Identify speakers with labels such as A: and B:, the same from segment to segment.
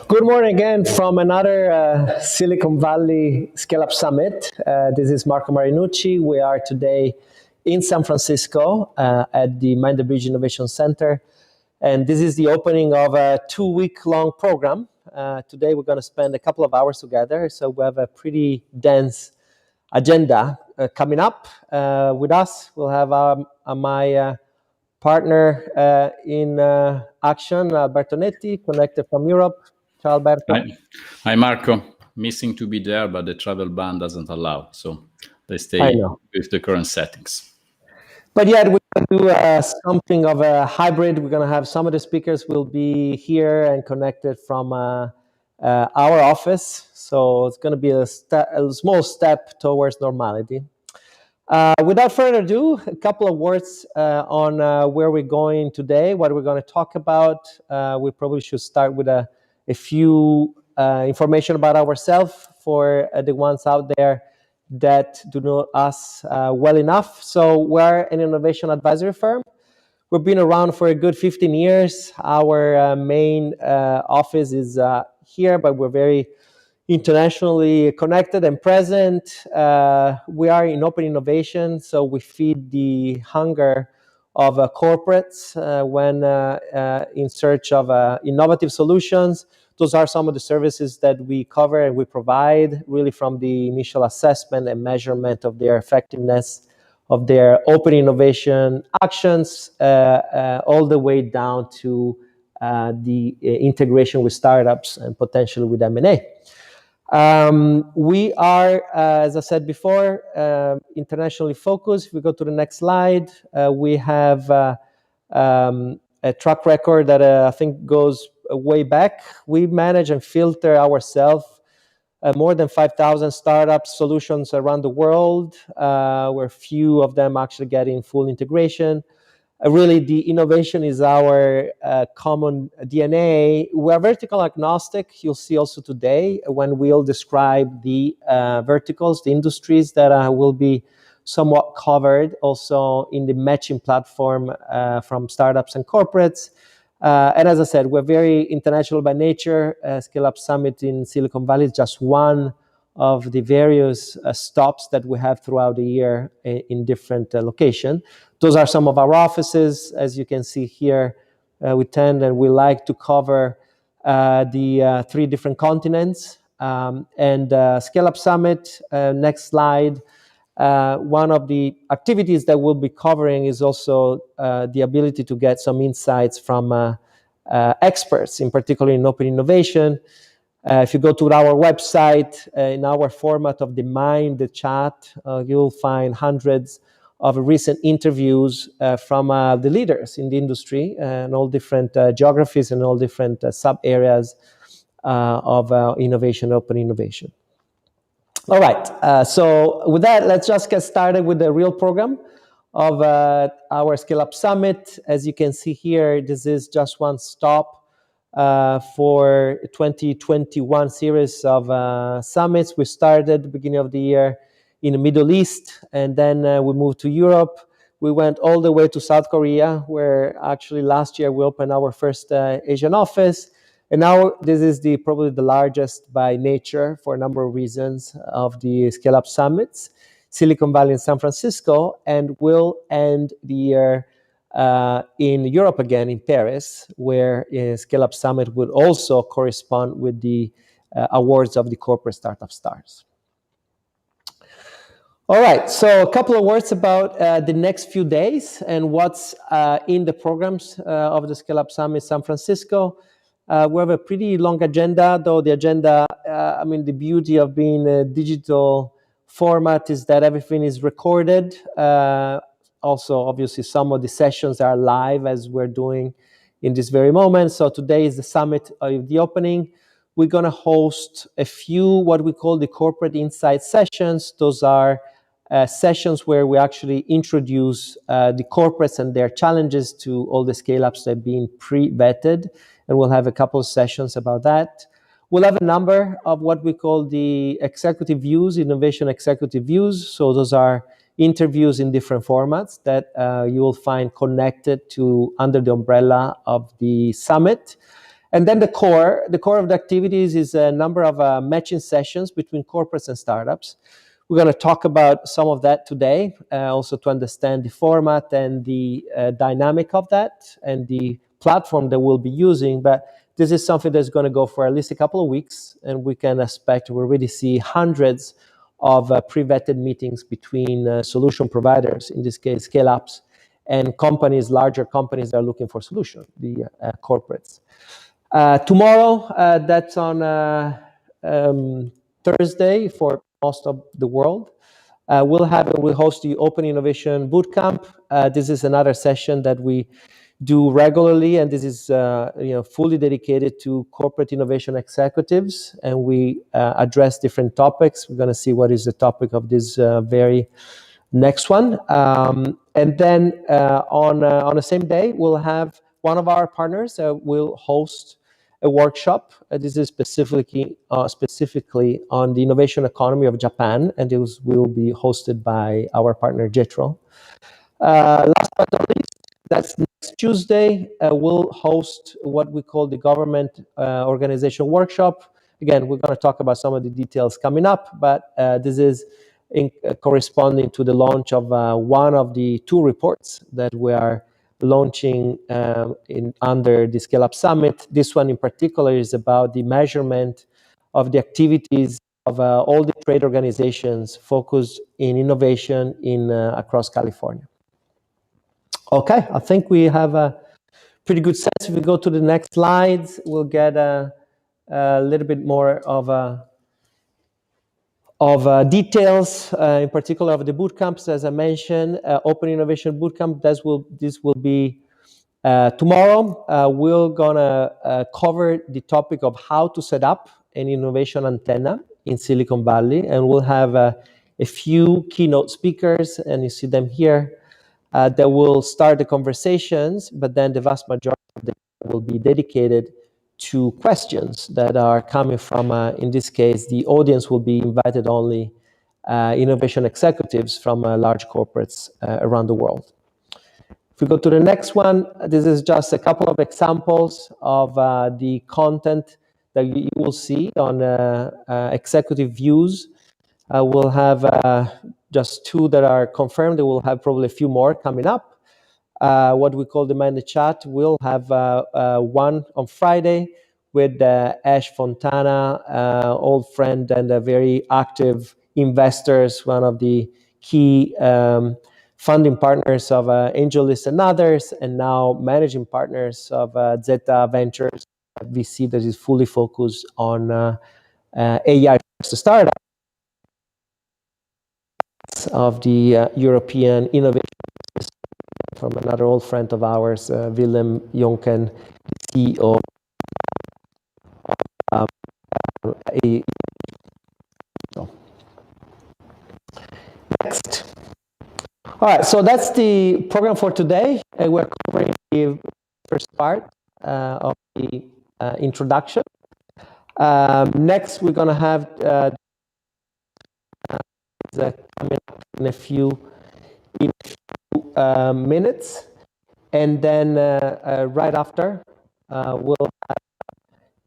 A: Good morning again from another Silicon Valley Scaleup Summit. This is Marco Marinucci. We are today in San Francisco at the Mind the Bridge Innovation Center. And this is the opening of a 2-week-long program. Today we're going to spend a couple of hours together. So we have a pretty dense agenda coming up. With us, we'll have my partner in action, Alberto Netti, connected from Europe. Ciao, Alberto.
B: Hi, Marco. Missing to be there, but the travel ban doesn't allow. So they stay with the current settings.
A: But yeah, we're going to do something of a hybrid. We're going to have some of the speakers will be here and connected from our office. So it's going to be a small step towards normality. Without further ado, a couple of words on where we're going today, what we're going to talk about. We probably should start with a few information about ourselves for the ones out there that do know us well enough. So we're an innovation advisory firm. We've been around for a good 15 years. Our main office is here, but we're very internationally connected and present. We are in open innovation, so we feed the hunger of corporates when in search of innovative solutions. Those are some of the services that we cover and we provide, really from the initial assessment and measurement of their effectiveness, of their open innovation actions, all the way down to the integration with startups and potentially with M&A. We are, as I said before, internationally focused. If we go to the next slide, we have a track record that I think goes way back. We manage and filter ourselves more than 5,000 startup solutions around the world, where few of them actually getting full integration. Really, the innovation is our common DNA. We're vertical agnostic. You'll see also today when we'll describe the verticals, the industries that will be somewhat covered also in the matching platform from startups and corporates. And as I said, we're very international by nature. Scaleup Summit in Silicon Valley is just one of the various stops that we have throughout the year in different locations. Those are some of our offices. As you can see here, we tend and we like to cover the 3 different continents. And Scaleup Summit, next slide. One of the activities that we'll be covering is also the ability to get some insights from experts, in particular in open innovation. If you go to our website, in our format of the Mind, the chat, you'll find hundreds of recent interviews from the leaders in the industry and all different geographies and all different sub-areas of innovation, open innovation. All right, so with that, let's just get started with the real program of our Scaleup Summit. As you can see here, this is just one stop for 2021 series of summits. We started at the beginning of the year in the Middle East, and then we moved to Europe. We went all the way to South Korea, where actually last year we opened our first Asian office. And now this is probably the largest by nature for a number of reasons of the Scaleup Summits, Silicon Valley and San Francisco, and we'll end the year in Europe again, in Paris, where Scaleup Summit would also correspond with the awards of the Corporate Startup Stars. All right, so a couple of words about the next few days and what's in the programs of the Scaleup Summit San Francisco. We have a pretty long agenda, though the agenda, the beauty of being a digital format is that everything is recorded. Also, obviously, some of the sessions are live as we're doing in this very moment. So today is the summit of the opening. We're going to host a few what we call the corporate insight sessions. Those are sessions where we actually introduce the corporates and their challenges to all the scale-ups that have been pre-vetted. And we'll have a couple of sessions about that. We'll have a number of what we call the executive views, innovation executive views. So those are interviews in different formats that you will find connected to under the umbrella of the summit. And then the core of the activities is a number of matching sessions between corporates and startups. We're going to talk about some of that today, also to understand the format and the dynamic of that and the platform that we'll be using. But this is something that's going to go for at least a couple of weeks, and we can expect we already see hundreds of pre-vetted meetings between solution providers, in this case, scale-ups, and companies, larger companies that are looking for solutions, the corporates. Tomorrow, that's on Thursday for most of the world. We'll host the Open Innovation Bootcamp. This is another session that we do regularly, and this is fully dedicated to corporate innovation executives, and we address different topics. We're going to see what is the topic of this very next one, and then on the same day we'll have one of our partners will host a workshop. This is specifically on the innovation economy of Japan, and this will be hosted by our partner Jetro. Last but not least, that's next Tuesday. We'll host what we call the government organization workshop. Again, we're going to talk about some of the details coming up, but this is corresponding to the launch of one of the two reports that we are launching under the Scaleup Summit. This one in particular is about the measurement of the activities of all the trade organizations focused in innovation across California. Okay, I think we have a pretty good sense. If we go to the next slides, we'll get a little bit more of details, in particular of the bootcamps, as I mentioned. Open Innovation Bootcamp, this will be tomorrow. We're gonna cover the topic of how to set up an innovation antenna in Silicon Valley, and we'll have a few keynote speakers, and you see them here, that will start the conversations, but then the vast majority of them will be dedicated to questions that are coming from, in this case, the audience will be invited only innovation executives from large corporates around the world. If we go to the next one, this is just a couple of examples of the content that you will see on executive views. We'll have just two that are confirmed. We'll have probably a few more coming up. What we call the Man in the Chat. We'll have one on Friday with Ash Fontana, old friend and a very active investors, one of the key funding partners of AngelList and others, and now managing partners of Zeta Ventures, a VC that is fully focused on AI to startup of the European innovation from another old friend of ours, Willem Jonken, CEO. Next. All right, so that's the program for today. We're covering the first part of the introduction. Next, we're going to have coming up in a few minutes, and then right after we'll have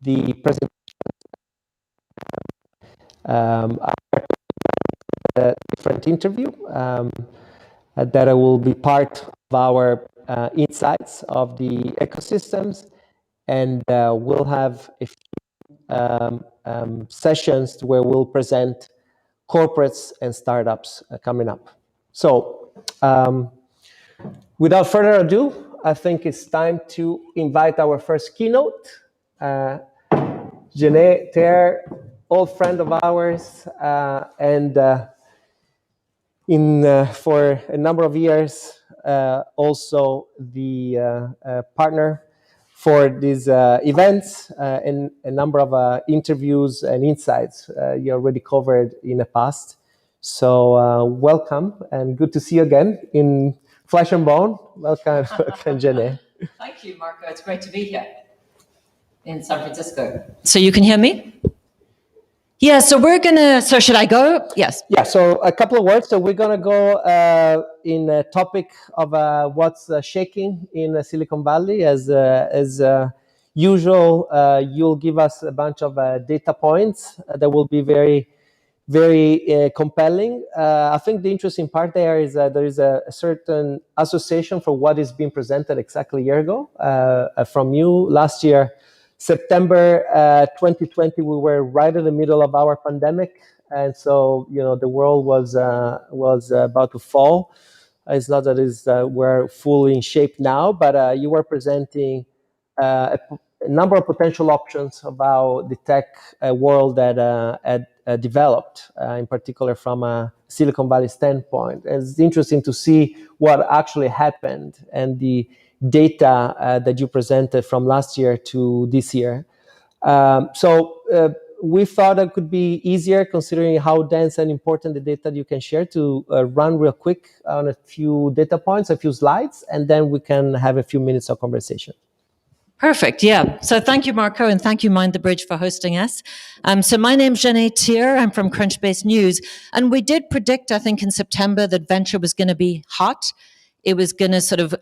A: the presentation, a different interview that will be part of our insights of the ecosystems, and we'll have a few sessions where we'll present corporates and startups coming up. So without further ado, I think it's time to invite our first keynote. Janae Ter, old friend of ours, and for a number of years, also the partner for these events and a number of interviews and insights you already covered in the past. So welcome, and good to see you again in flesh and bone. Welcome, Janae.
C: Thank you, Marco. It's great to be here in San Francisco. So you can hear me? Yeah, so should I go? Yes.
A: Yeah, so a couple of words. So we're going to go in a topic of what's shaking in Silicon Valley. As usual, you'll give us a bunch of data points that will be very, very compelling. I think the interesting part there is that there is a certain association for what is being presented exactly a year ago from you. Last year, September 2020, we were right in the middle of our pandemic. And so, the world was about to fall. It's not that we're fully in shape now, but you were presenting a number of potential options about the tech world that had developed, in particular from a Silicon Valley standpoint. And it's interesting to see what actually happened and the data that you presented from last year to this year. So we thought it could be easier, considering how dense and important the data you can share, to run real quick on a few data points, a few slides, and then we can have a few minutes of conversation.
C: Perfect. Yeah. So thank you, Marco, and thank you, Mind the Bridge, for hosting us. So my name's Jeanette Thier. I'm from Crunchbase News. And we did predict, I think, in September that venture was going to be hot. It was going to sort of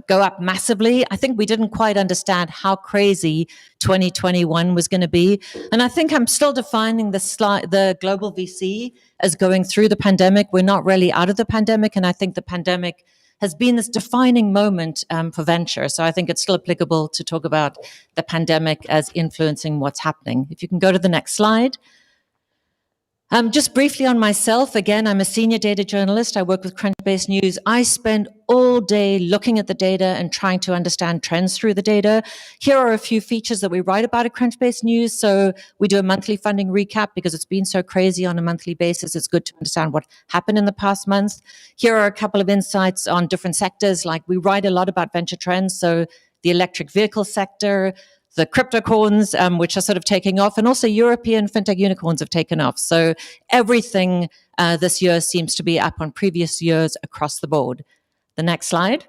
C: go up massively. I think we didn't quite understand how crazy 2021 was going to be. And I think I'm still defining the global VC as going through the pandemic. We're not really out of the pandemic. And I think the pandemic has been this defining moment for venture. So I think it's still applicable to talk about the pandemic as influencing what's happening. If you can go to the next slide. Just briefly on myself, again, I'm a senior data journalist. I work with Crunchbase News. I spend all day looking at the data and trying to understand trends through the data. Here are a few features that we write about at Crunchbase News. So we do a monthly funding recap because it's been so crazy on a monthly basis. It's good to understand what happened in the past month. Here are a couple of insights on different sectors. Like, we write a lot about venture trends. So the electric vehicle sector, the cryptocorns, which are sort of taking off, and also European fintech unicorns have taken off. So everything this year seems to be up on previous years across the board. The next slide.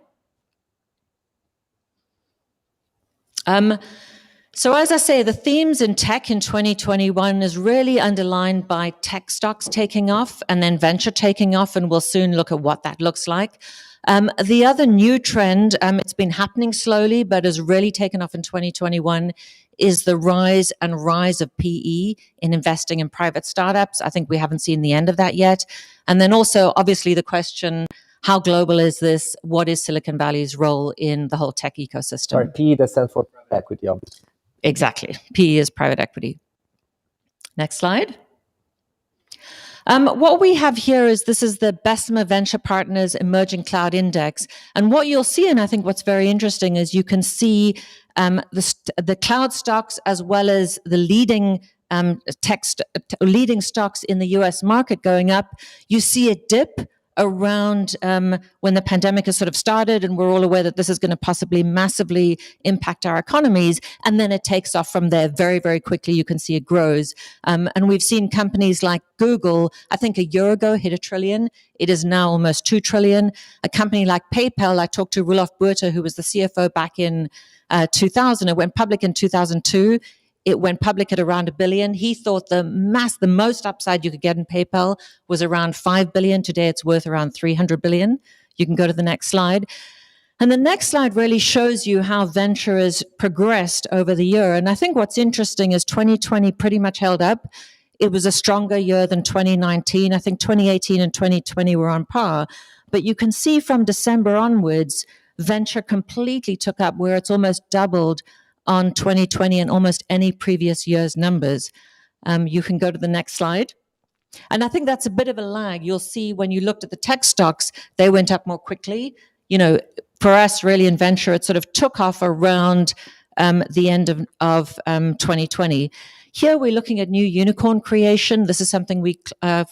C: So as I say, the themes in tech in 2021 is really underlined by tech stocks taking off and then venture taking off, and we'll soon look at what that looks like. The other new trend, it's been happening slowly, but has really taken off in 2021, is the rise of PE in investing in private startups. I think we haven't seen the end of that yet. And then also, obviously, the question, how global is this? What is Silicon Valley's role in the whole tech ecosystem?
A: Or PE, that stands for private equity, obviously.
C: Exactly. PE is private equity. Next slide. What we have here is, this is the Bessemer Venture Partners Emerging Cloud Index. And what you'll see, and I think what's very interesting, is you can see the cloud stocks as well as the leading leading stocks in the US market going up. You see a dip around when the pandemic has sort of started, and we're all aware that this is going to possibly massively impact our economies. And then it takes off from there very, very quickly. You can see it grows. And we've seen companies like Google, I think a year ago, hit $1 trillion. It is now almost $2 trillion. A company like PayPal, I talked to Roelof Botha, who was the CFO back in 2000. It went public in 2002. It went public at around $1 billion. He thought the most upside you could get in PayPal was around $5 billion. Today, it's worth around $300 billion. You can go to the next slide. And the next slide really shows you how venture has progressed over the year. And I think what's interesting is 2020 pretty much held up. It was a stronger year than 2019. I think 2018 and 2020 were on par. But you can see from December onwards, venture completely took up, where it's almost doubled on 2020 and almost any previous year's numbers. You can go to the next slide. And I think that's a bit of a lag. You'll see when you looked at the tech stocks, they went up more quickly. You know, for us, really, in venture, it sort of took off around the end of 2020. Here, we're looking at new unicorn creation. This is something we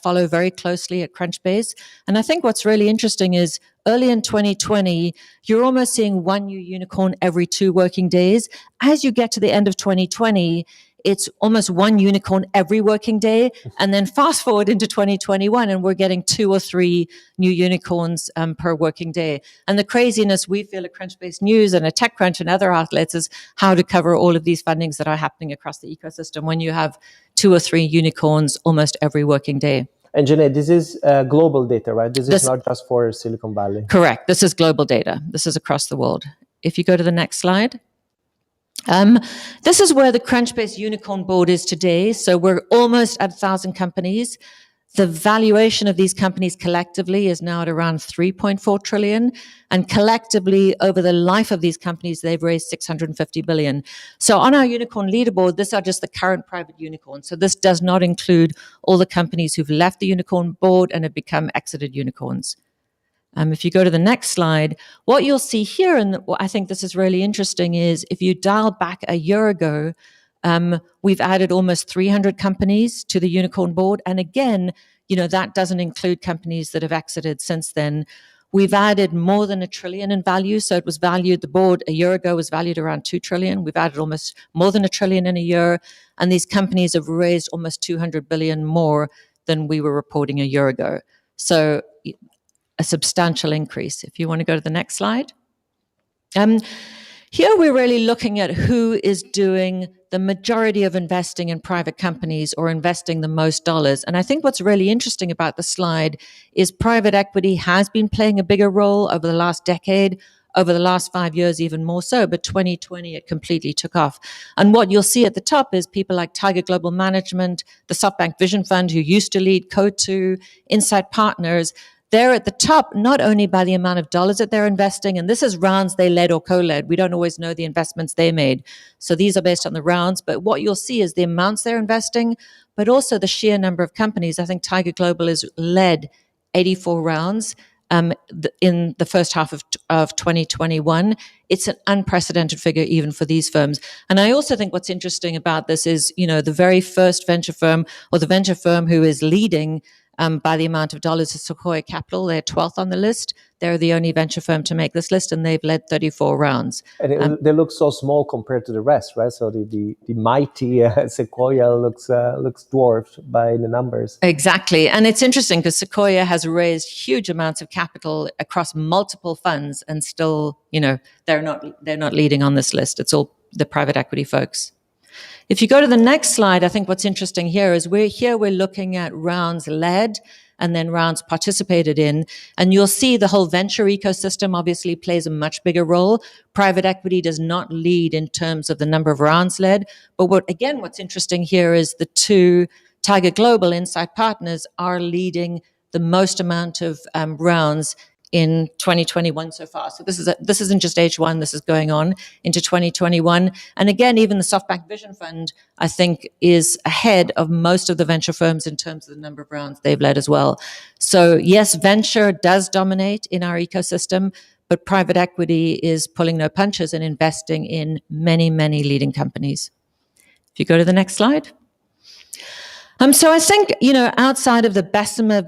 C: follow very closely at Crunchbase. And I think what's really interesting is, early in 2020, you're almost seeing one new unicorn every 2 working days. As you get to the end of 2020, it's almost one unicorn every working day. And then fast forward into 2021, and we're getting 2 or 3 new unicorns per working day. And the craziness we feel at Crunchbase News and at TechCrunch and other outlets is how to cover all of these fundings that are happening across the ecosystem when you have 2 or 3 unicorns almost every working day.
A: And Jeanette, this is global data, right? This is not just for Silicon Valley.
C: Correct. This is global data. This is across the world. If you go to the next slide. This is where the Crunchbase Unicorn Board is today. So we're almost at 1,000 companies. The valuation of these companies collectively is now at around 3.4 trillion. And collectively, over the life of these companies, they've raised 650 billion. So on our unicorn leaderboard, these are just the current private unicorns. So this does not include all the companies who've left the unicorn board and have become exited unicorns. If you go to the next slide, what you'll see here, and I think this is really interesting, is if you dial back a year ago, we've added almost 300 companies to the unicorn board. And again, that doesn't include companies that have exited since then. We've added more than $1 trillion in value. So it was valued, the board a year ago was valued around 2 trillion. We've added almost more than $1 trillion in a year. And these companies have raised almost 200 billion more than we were reporting a year ago. So a substantial increase. If you want to go to the next slide. Here we're really looking at who is doing the majority of investing in private companies or investing the most dollars. And I think what's really interesting about the slide is private equity has been playing a bigger role over the last decade, over the last 5 years even more so, but 2020 it completely took off. And what you'll see at the top is people like Tiger Global Management, the SoftBank Vision Fund, who used to lead Coatue, Insight Partners. They're at the top, not only by the amount of dollars that they're investing, and this is rounds they led or co-led. We don't always know the investments they made. So these are based on the rounds, but what you'll see is the amounts they're investing, but also the sheer number of companies. I think Tiger Global has led 84 rounds in the first half of 2021. It's an unprecedented figure even for these firms. And I also think what's interesting about this is, the very first venture firm, or the venture firm who is leading by the amount of dollars is Sequoia Capital. They're 12th on the list. They're the only venture firm to make this list, and they've led 34 rounds.
A: And they look so small compared to the rest, right? So the mighty Sequoia looks dwarfed by the numbers.
C: Exactly. And it's interesting because Sequoia has raised huge amounts of capital across multiple funds, and still, they're not leading on this list. It's all the private equity folks. If you go to the next slide, I think what's interesting here is we're looking at rounds led and then rounds participated in. And you'll see the whole venture ecosystem obviously plays a much bigger role. Private equity does not lead in terms of the number of rounds led. But what's interesting here is the two, Tiger Global, Insight Partners, are leading the most amount of rounds in 2021 so far. So this isn't just H1, this is going on into 2021. And again, even the SoftBank Vision Fund, I think, is ahead of most of the venture firms in terms of the number of rounds they've led as well. So yes, venture does dominate in our ecosystem, but private equity is pulling no punches and investing in many, many leading companies. If you go to the next slide. So I think, outside of the Bessemer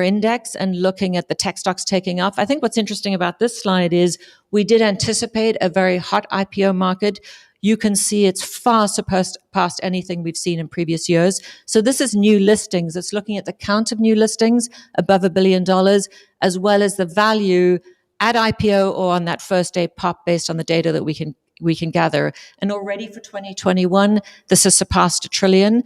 C: Index and looking at the tech stocks taking off, I think what's interesting about this slide is we did anticipate a very hot IPO market. You can see it's far surpassed anything we've seen in previous years. So this is new listings. It's looking at the count of new listings above $1 billion, as well as the value at IPO or on that first day pop based on the data that we can gather. And already for 2021, this has surpassed $1 trillion.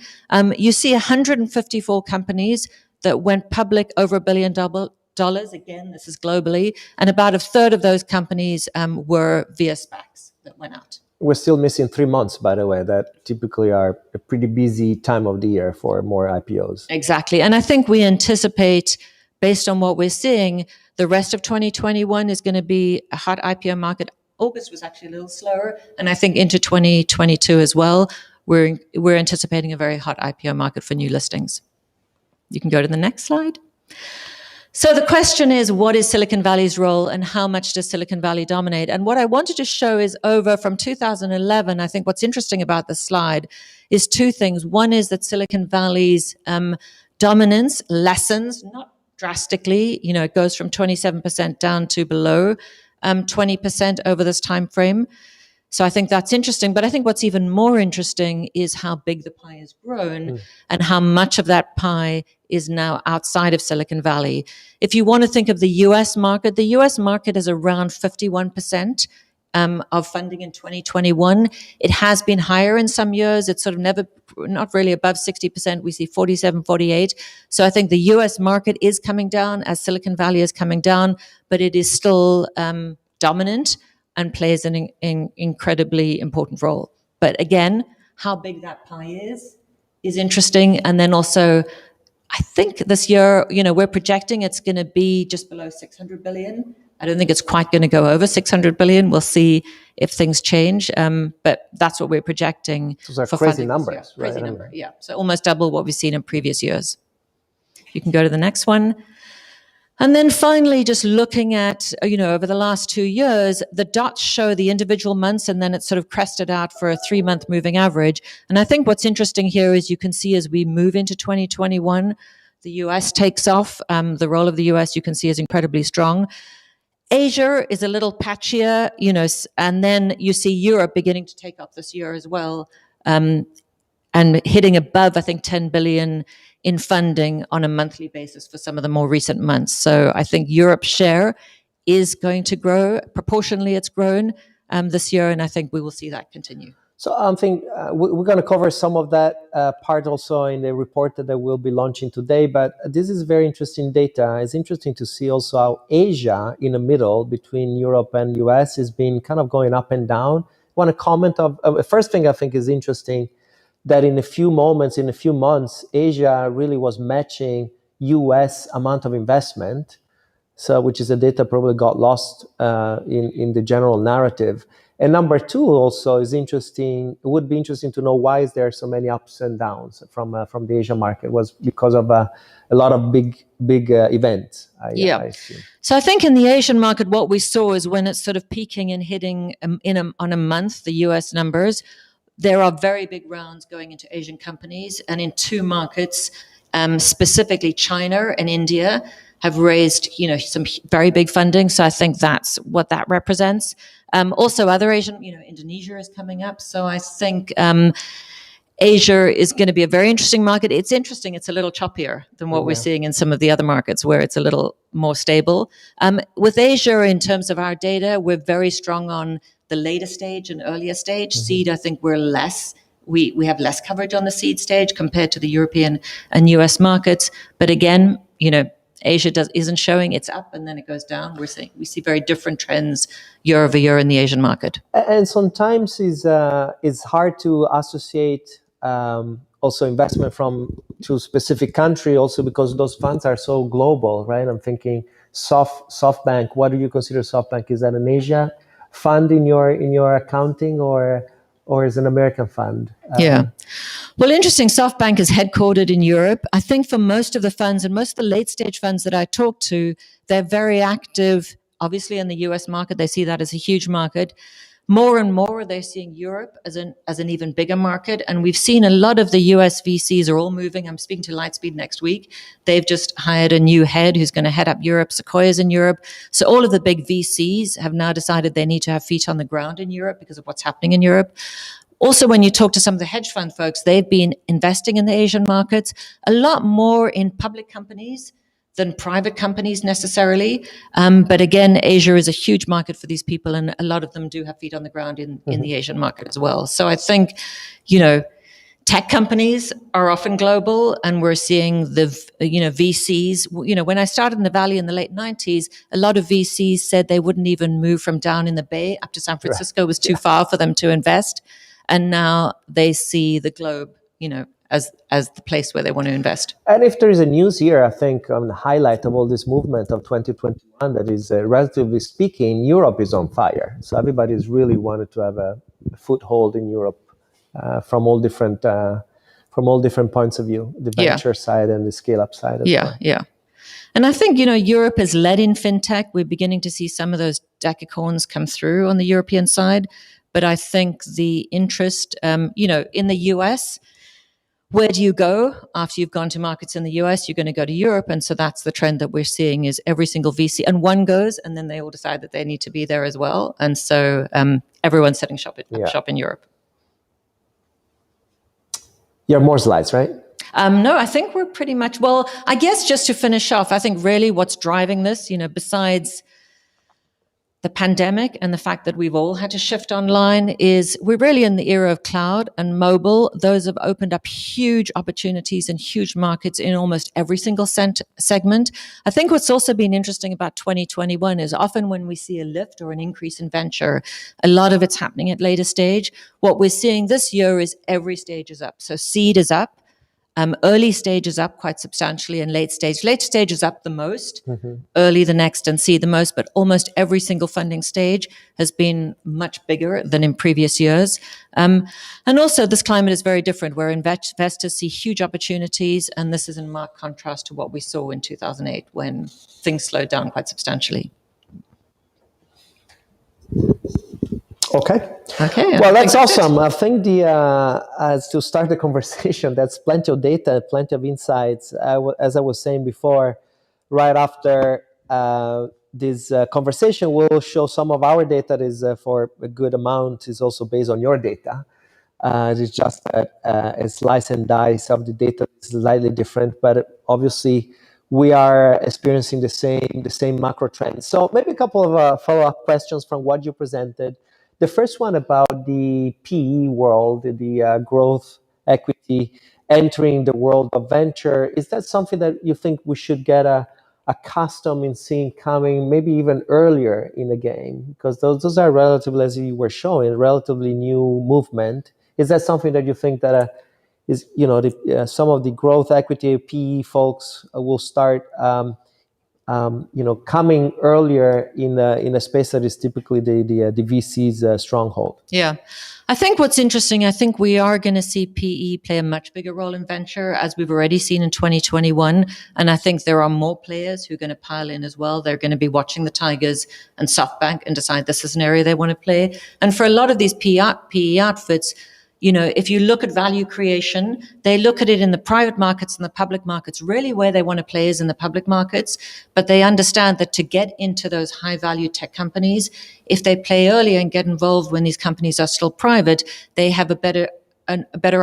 C: You see 154 companies that went public over $1 billion. Again, this is globally. And about a third of those companies were via SPACs that went out.
A: We're still missing 3 months, by the way, that typically are a pretty busy time of the year for more IPOs.
C: Exactly. And I think we anticipate, based on what we're seeing, the rest of 2021 is going to be a hot IPO market. August was actually a little slower, and I think into 2022 as well, we're anticipating a very hot IPO market for new listings. You can go to the next slide. So the question is, what is Silicon Valley's role and how much does Silicon Valley dominate? And what I wanted to show is over from 2011, I think what's interesting about this slide is two things. One is that Silicon Valley's dominance lessens, not drastically, it goes from 27% down to below 20% over this time frame. So I think that's interesting. But I think what's even more interesting is how big the pie has grown and how much of that pie is now outside of Silicon Valley. If you want to think of the US market is around 51% of funding in 2021. It has been higher in some years. It's sort of not really above 60%. We see 47, 48. So I think the US market is coming down as Silicon Valley is coming down, but it is still dominant. and plays an incredibly important role. But again, how big that pie is interesting. And then also, I think this year, we're projecting it's going to be just below 600 billion. I don't think it's quite going to go over 600 billion. We'll see if things change. But that's what we're projecting.
A: Those are crazy numbers, right?
C: Crazy number, yeah. So almost double what we've seen in previous years. You can go to the next one. And then finally, just looking at, over the last 2 years, the dots show the individual months, and then it's sort of crested out for a 3-month moving average. And I think what's interesting here is you can see as we move into 2021, the US takes off. The role of the US, you can see, is incredibly strong. Asia is a little patchier, and then you see Europe beginning to take up this year as well, and hitting above, I think, 10 billion in funding on a monthly basis for some of the more recent months. So I think Europe's share is going to grow. Proportionally, it's grown this year, and I think we will see that continue.
A: So I think we're going to cover some of that part also in the report that we'll be launching today. But this is very interesting data. It's interesting to see also how Asia, in the middle between Europe and US, has been kind of going up and down. I want to comment of first thing I think is interesting, that in a few months, Asia really was matching US amount of investment. So, which is a data probably got lost in the general narrative. And number two also is interesting. It would be interesting to know why is there so many ups and downs from the Asian market. Was because of a lot of big events. I assume.
C: So I think in the Asian market, what we saw is when it's sort of peaking and hitting on a month, the US numbers, there are very big rounds going into Asian companies, and in 2 markets, specifically China and India, have raised, some very big funding. So I think that's what that represents. Also, other Asian, Indonesia is coming up. So I think Asia is going to be a very interesting market. It's interesting. It's a little choppier than what we're seeing in some of the other markets where it's a little more stable. With Asia, in terms of our data, we're very strong on the later stage and earlier stage. Seed, I think we have less coverage on the seed stage compared to the European and US markets. But again, Asia isn't showing, it's up and then it goes down. We see very different trends year over year in the Asian market.
A: And sometimes it's hard to associate also investment to a specific country, also because those funds are so global, right? I'm thinking SoftBank. What do you consider SoftBank? Is that an Asia fund in your accounting, or is an American fund?
C: Well, interesting. SoftBank is headquartered in Europe. I think for most of the funds and most of the late stage funds that I talk to, they're very active, obviously, in the US market. They see that as a huge market. More and more, they're seeing Europe as an even bigger market. And we've seen a lot of the US VCs are all moving. I'm speaking to Lightspeed next week. They've just hired a new head who's going to head up Europe. Sequoia's in Europe. So all of the big VCs have now decided they need to have feet on the ground in Europe because of what's happening in Europe. Also, when you talk to some of the hedge fund folks, they've been investing in the Asian markets a lot more in public companies than private companies necessarily. But again, Asia is a huge market for these people, and a lot of them do have feet on the ground in the Asian market as well. So I think, tech companies are often global, and we're seeing the, VCs. When I started in the Valley in the late 90s, a lot of VCs said they wouldn't even move from down in the Bay up to San Francisco. It was too far for them to invest. And now they see the globe, as the place where they want to invest.
A: And if there is a news here, I think the highlight of all this movement of 2021, that is, relatively speaking, Europe is on fire. So everybody's really wanted to have a foothold in Europe from all different points of view, the venture side and the scale-up side as well.
C: Yeah. And I think, Europe has led in fintech. We're beginning to see some of those decacorns come through on the European side. But I think the interest, in the US, where do you go after you've gone to markets in the US? You're going to go to Europe. And so that's the trend that we're seeing is every single VC. And one goes, and then they all decide that they need to be there as well. And so everyone's setting shop in Europe.
A: You have more slides, right?
C: No, I think we're pretty much, well, I guess just to finish off, I think really what's driving this, besides the pandemic and the fact that we've all had to shift online is we're really in the era of cloud and mobile. Those have opened up huge opportunities and huge markets in almost every single segment. I think what's also been interesting about 2021 is often when we see a lift or an increase in venture, a lot of it's happening at later stage. What we're seeing this year is every stage is up. So seed is up. Early stage is up quite substantially, and late stage is up the most, early the next, and seed the most. But almost every single funding stage has been much bigger than in previous years. And also, this climate is very different, where investors see huge opportunities, and this is in marked contrast to what we saw in 2008 when things slowed down quite substantially.
A: Okay.
C: Okay.
A: Well, that's awesome. I think as to start the conversation, that's plenty of data, plenty of insights. As I was saying before, right after this conversation, we'll show some of our data that is for a good amount is also based on your data. It's just a slice and dice of the data is slightly different, but obviously we are experiencing the same macro trends. So maybe a couple of follow-up questions from what you presented. The first one about the PE world, the growth equity entering the world of venture. Is that something that you think we should get accustomed in seeing coming maybe even earlier in the game? Because those are relatively, as you were showing, relatively new movement. Is that something that you think that is, some of the growth equity PE folks will start coming earlier in a space that is typically the VC's stronghold?
C: Yeah. I think what's interesting, I think we are going to see PE play a much bigger role in venture, as we've already seen in 2021. And I think there are more players who are going to pile in as well. They're going to be watching the Tigers and SoftBank and decide this is an area they want to play. And for a lot of these PE outfits, if you look at value creation, they look at it in the private markets and the public markets. Really where they want to play is in the public markets, but they understand that to get into those high value tech companies, if they play earlier and get involved when these companies are still private, they have a better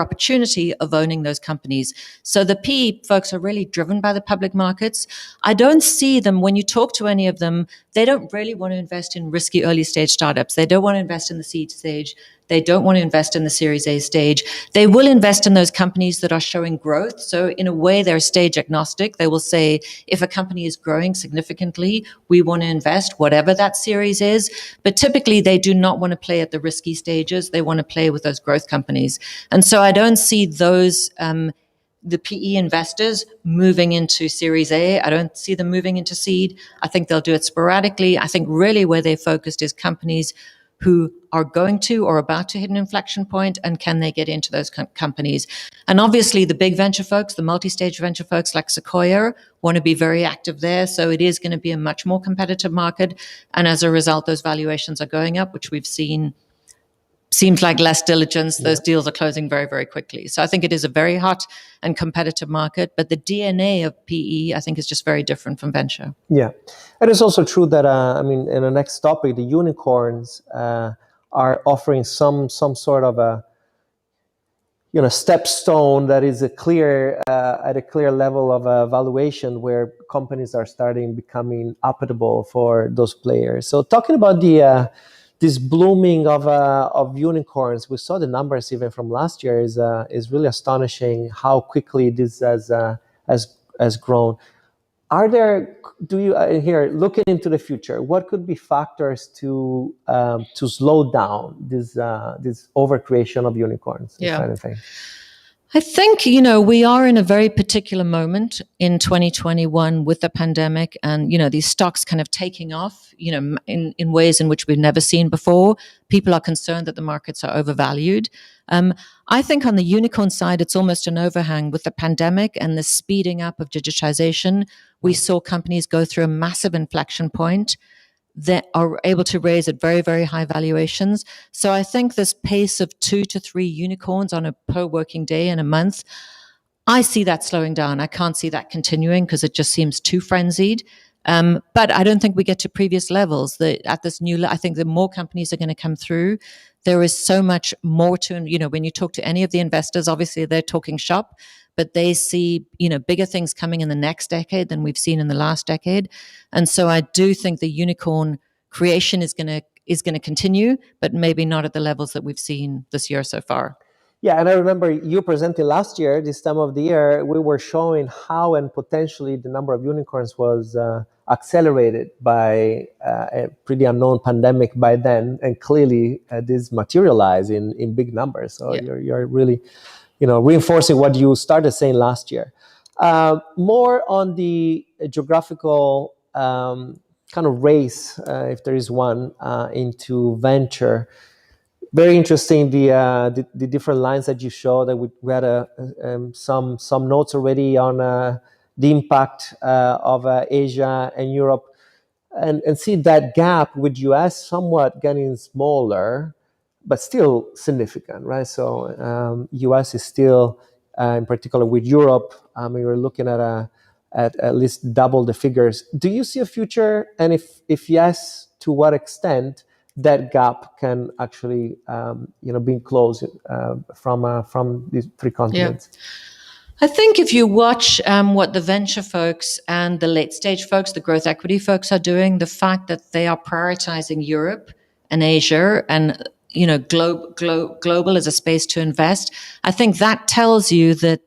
C: opportunity of owning those companies. So the PE folks are really driven by the public markets. I don't see them, when you talk to any of them, they don't really want to invest in risky early stage startups. They don't want to invest in the seed stage. They don't want to invest in the Series A stage. They will invest in those companies that are showing growth. So in a way, they're stage agnostic. They will say, if a company is growing significantly, we want to invest, whatever that series is. But typically, they do not want to play at the risky stages. They want to play with those growth companies. And so I don't see those, the PE investors moving into Series A. I don't see them moving into seed. I think they'll do it sporadically. I think really where they're focused is companies who are going to or about to hit an inflection point, and can they get into those companies? And obviously the big venture folks, the multi-stage venture folks like Sequoia, want to be very active there. So it is going to be a much more competitive market. And as a result, those valuations are going up, which we've seen. Seems like less diligence. Those deals are closing very, very quickly. So I think it is a very hot and competitive market, but the DNA of PE, I think, is just very different from venture.
A: Yeah. And it's also true that, in the next topic, the unicorns are offering some sort of a, stepstone that is at a clear level of valuation, where companies are becoming applicable for those players. So talking about this blooming of unicorns, we saw the numbers even from last year is really astonishing how quickly this has grown. Looking into the future, what could be factors to slow down this overcreation of unicorns?
C: Yeah.
A: Kind of thing.
C: I think, we are in a very particular moment in 2021 with the pandemic, and, these stocks kind of taking off, in ways in which we've never seen before. People are concerned that the markets are overvalued. I think on the unicorn side, it's almost an overhang with the pandemic and the speeding up of digitization. We saw companies go through a massive inflection point that are able to raise at very, very high valuations. So I think this pace of 2 to 3 unicorns on a per working day in a month, I see that slowing down. I can't see that continuing because it just seems too frenzied. But I don't think we get to previous levels. I think the more companies are going to come through, there is so much more to, when you talk to any of the investors, obviously they're talking shop, but they see, bigger things coming in the next decade than we've seen in the last decade. And so I do think the unicorn creation is going to continue, but maybe not at the levels that we've seen this year so far.
A: Yeah, and I remember you presented last year, this time of the year, we were showing how and potentially the number of unicorns was accelerated by a pretty unknown pandemic by then, and clearly this materialized in big numbers. So you're really, reinforcing what you started saying last year. More on the geographical kind of race, if there is one, into venture. Very interesting, the different lines that you show. That we had some notes already on the impact of Asia and Europe, and see that gap with US somewhat getting smaller, but still significant, right? So US is still, in particular with Europe, we were looking at least double the figures. Do you see a future, and if yes, to what extent that gap can actually, be closed from these three continents?
C: Yeah. I think if you watch what the venture folks and the late stage folks, the growth equity folks are doing, the fact that they are prioritizing Europe and Asia and global as a space to invest, I think that tells you that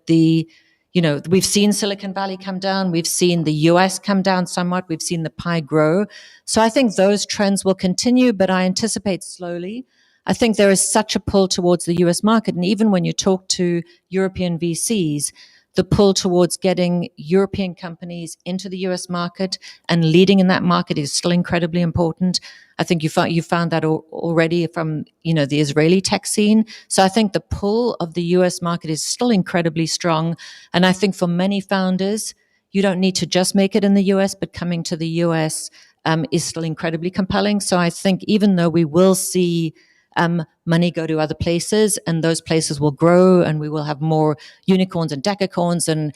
C: we've seen Silicon Valley come down. We've seen the US come down somewhat. We've seen the pie grow. So I think those trends will continue, but I anticipate slowly. I think there is such a pull towards the US market. And even when you talk to European VCs, the pull towards getting European companies into the US market and leading in that market is still incredibly important. I think you found that already from, the Israeli tech scene. So I think the pull of the US market is still incredibly strong. And I think for many founders, you don't need to just make it in the US, but coming to the US is still incredibly compelling. So I think even though we will see money go to other places, and those places will grow, and we will have more unicorns and decacorns. And,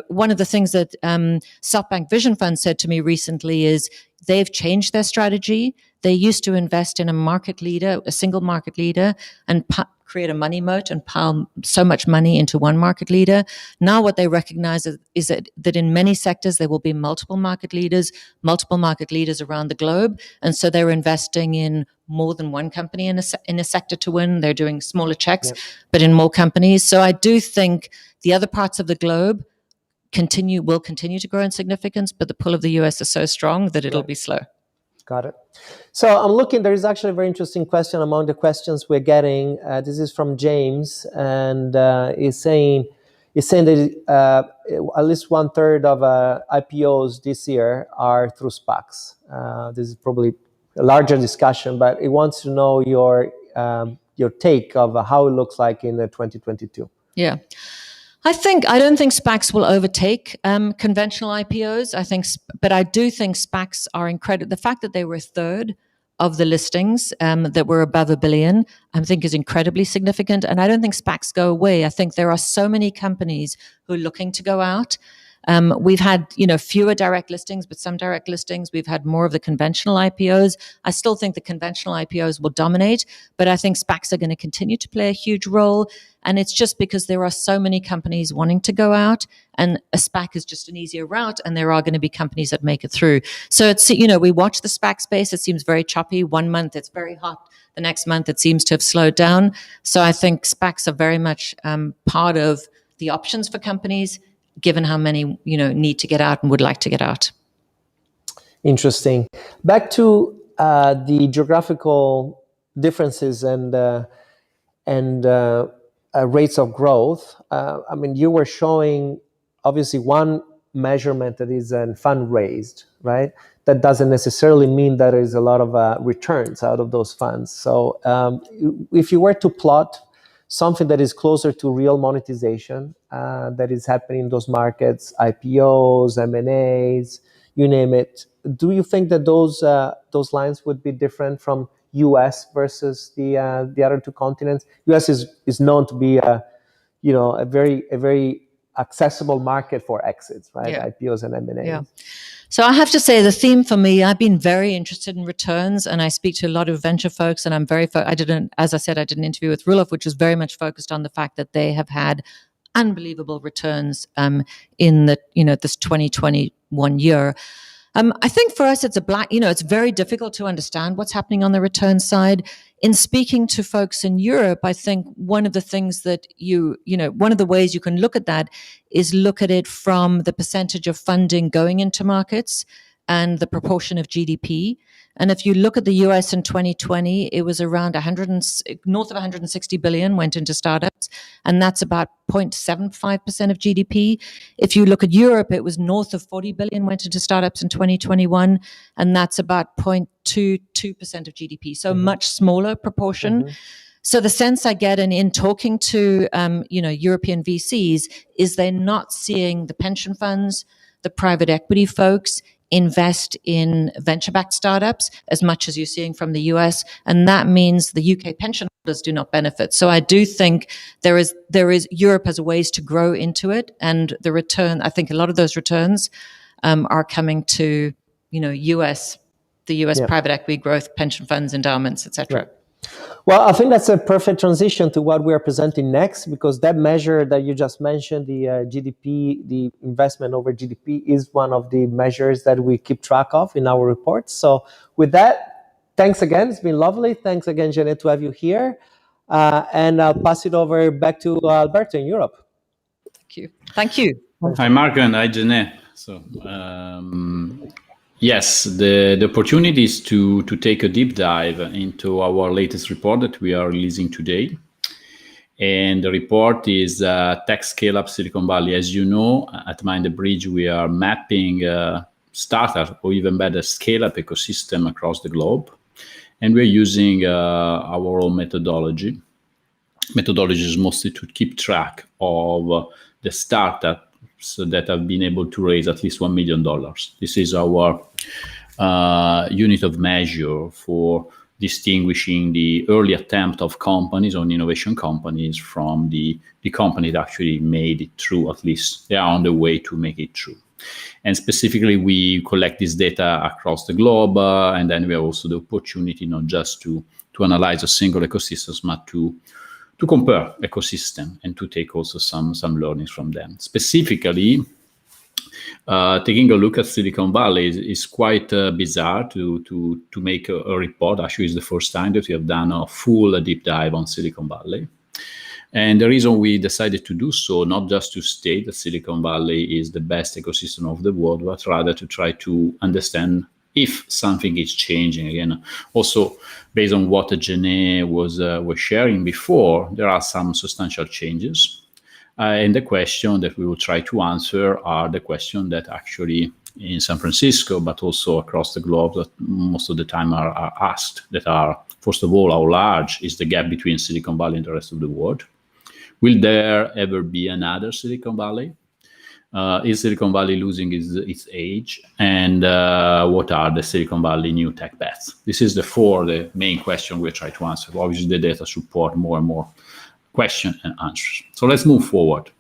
C: one of the things that SoftBank Vision Fund said to me recently is they've changed their strategy. They used to invest in a single market leader, and create a money moat and pile so much money into one market leader. Now what they recognize is that in many sectors there will be multiple market leaders around the globe. And so they're investing in more than one company in a sector to win. They're doing smaller checks, but in more companies. So I do think the other parts of the globe will continue to grow in significance, but the pull of the US is so strong that it'll be slow. Got
A: it. So I'm looking, there is actually a very interesting question among the questions we're getting. This is from James, and he's saying that at least 1/3 of IPOs this year are through SPACs. This is probably a larger discussion, but he wants to know your take of how it looks like in 2022.
C: Yeah. I don't think SPACs will overtake conventional IPOs. But I do think SPACs are incredible. The fact that they were 1/3 of the listings that were above $1 billion, I think is incredibly significant. And I don't think SPACs go away. I think there are so many companies who are looking to go out. We've had, fewer direct listings, but some direct listings. We've had more of the conventional IPOs. I still think the conventional IPOs will dominate, but I think SPACs are going to continue to play a huge role. And it's just because there are so many companies wanting to go out, and a SPAC is just an easier route, and there are going to be companies that make it through. So it's, we watch the SPAC space. It seems very choppy. One month it's very hot. The next month it seems to have slowed down. So I think SPACs are very much part of the options for companies, given how many, need to get out and would like to get out.
A: Interesting. Back to the geographical differences and rates of growth. You were showing obviously one measurement that is fund raised, right? That doesn't necessarily mean that there is a lot of returns out of those funds. So if you were to plot something that is closer to real monetization that is happening in those markets, IPOs, M&As, you name it, do you think that those lines would be different from US versus the other two continents? US is known to be a very accessible market for exits, right? Yeah. IPOs and M&As.
C: Yeah. So I have to say the theme for me, I've been very interested in returns, and I speak to a lot of venture folks, and I'm I did an interview with Roelof, which was very much focused on the fact that they have had unbelievable returns in this 2021 year. I think for us, it's it's very difficult to understand what's happening on the return side. In speaking to folks in Europe, I think one of the things that one of the ways you can look at that is look at it from the percentage of funding going into markets and the proportion of GDP. And if you look at the US in 2020, it was around north of 160 billion went into startups, and that's about 0.75% of GDP. If you look at Europe, it was north of 40 billion went into startups in 2021, and that's about 0.22% of GDP. So much smaller proportion. So the sense I get in talking to European VCs is they're not seeing the pension funds, the private equity folks invest in venture-backed startups as much as you're seeing from the US, and that means the UK pension holders do not benefit. So I do think there is Europe has ways to grow into it, and the return, I think a lot of those returns are coming to the US private equity growth, pension funds, endowments, etc.
A: Right. Well, I think that's a perfect transition to what we are presenting next, because that measure that you just mentioned, the GDP, the investment over GDP, is one of the measures that we keep track of in our reports. So with that, thanks again. It's been lovely. Thanks again, Janet, to have you here. And I'll pass it over back to Alberto in Europe.
C: Thank you.
B: Hi, Marco, and hi, Janet. So, yes, the opportunity is to take a deep dive into our latest report that we are releasing today. And the report is Tech Scaleup Silicon Valley. As you know, at Mind the Bridge, we are mapping startup, or even better, scale-up ecosystem across the globe. And we're using our own methodology. Methodology is mostly to keep track of the startup that have been able to raise at least $1 million. This is our unit of measure for distinguishing the early attempt of companies or innovation companies from the company that actually made it through. At least they are on the way to make it through. And specifically, we collect this data across the globe, and then we have also the opportunity not just to analyze a single ecosystem, but to compare ecosystem and to take also some learnings from them. Specifically, taking a look at Silicon Valley is quite bizarre to make a report. Actually, it's the first time that we have done a full deep dive on Silicon Valley. And the reason we decided to do so, not just to state that Silicon Valley is the best ecosystem of the world, but rather to try to understand if something is changing. Again, also based on what Jenny was sharing before, there are some substantial changes. And the question that we will try to answer are the question that actually in San Francisco, but also across the globe, that most of the time are asked, that are, first of all, how large is the gap between Silicon Valley and the rest of the world? Will there ever be another Silicon Valley? Is Silicon Valley losing its age? And what are the Silicon Valley new tech bets? This is the main question we try to answer. Obviously, the data support more and more questions and answers. So let's move forward.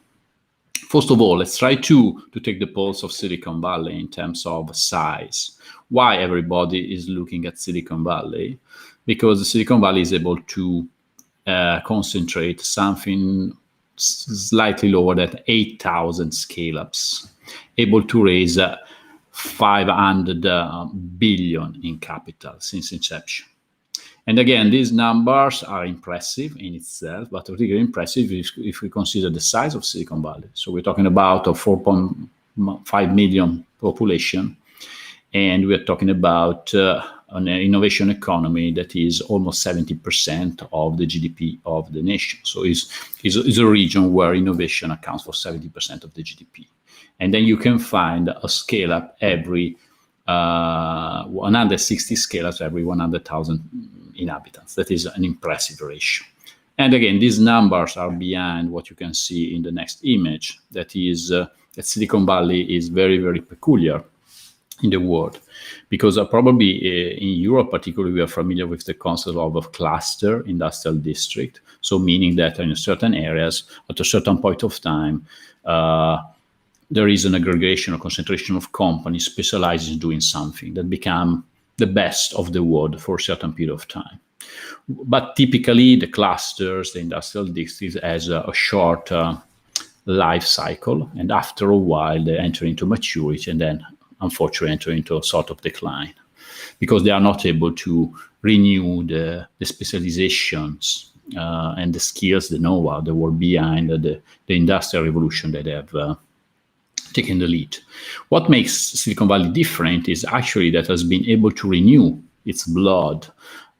B: First of all, let's try to take the pulse of Silicon Valley in terms of size. Why everybody is looking at Silicon Valley? Because Silicon Valley is able to concentrate something slightly lower than 8,000 scale-ups, able to raise 500 billion in capital since inception. And again, these numbers are impressive in itself, but particularly impressive if we consider the size of Silicon Valley. So we're talking about a 4.5 million population, and we're talking about an innovation economy that is almost 70% of the GDP of the nation. So it's a region where innovation accounts for 70% of the GDP. And then you can find a scale-up every 160 scale-ups every 100,000 inhabitants. That is an impressive ratio. And again, these numbers are behind what you can see in the next image. That is that Silicon Valley is very, very peculiar in the world, because probably in Europe particularly, we are familiar with the concept of a cluster industrial district. So meaning that in certain areas at a certain point of time, there is an aggregation or concentration of companies specialized in doing something that become the best of the world for a certain period of time. But typically the clusters, the industrial districts, has a short life cycle, and after a while they enter into maturity, and then unfortunately enter into a sort of decline because they are not able to renew the specializations and the skills, the know-how that were behind the industrial revolution that they have taken the lead. What makes Silicon Valley different is actually that it has been able to renew its blood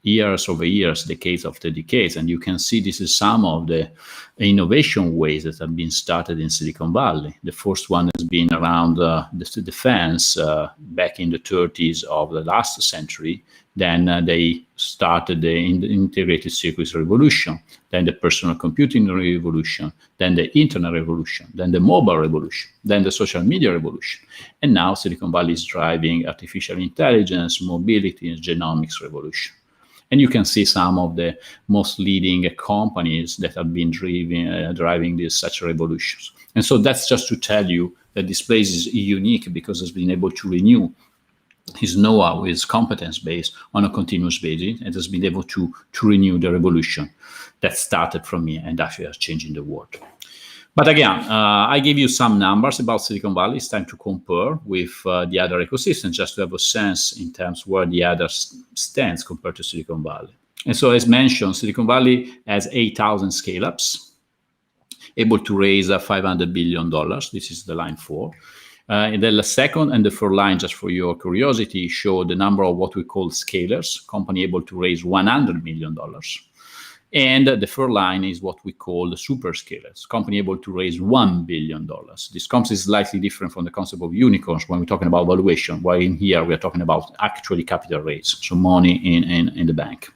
B: years over years, decades after decades. And you can see this is some of the innovation ways that have been started in Silicon Valley. The first one has been around the defense back in the 30s of the last century. Then they started the integrated circuits revolution, then the personal computing revolution, then the internet revolution, then the mobile revolution, then the social media revolution. And now Silicon Valley is driving artificial intelligence, mobility, and genomics revolution. And you can see some of the most leading companies that have been driving these such revolutions. And so that's just to tell you that this place is unique because it's been able to renew his know-how, his competence base on a continuous basis, and has been able to renew the revolution that started from here and actually is changing the world. But again, I gave you some numbers about Silicon Valley. It's time to compare with the other ecosystems, just to have a sense in terms where the other stands compared to Silicon Valley. And so, as mentioned, Silicon Valley has 8,000 scale-ups, able to raise $500 billion. This is the line 4. And then the second and the third line, just for your curiosity, show the number of what we call scalers, company able to raise $100 million. And the third line is what we call the superscalers, company able to raise $1 billion. This concept is slightly different from the concept of unicorns when we're talking about valuation, while in here we are talking about actually capital raise, so money in the bank.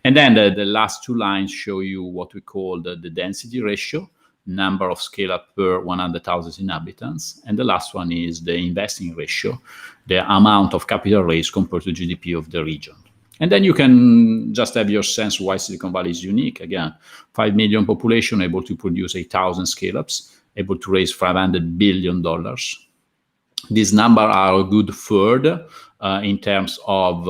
B: And then the last two lines show you what we call the density ratio, number of scale-up per 100,000 inhabitants. And the last one is the investing ratio, the amount of capital raised compared to GDP of the region. And then you can just have your sense why Silicon Valley is unique. Again, 5 million population, able to produce 8,000 scale-ups, able to raise $500 billion. These numbers are a good third in terms of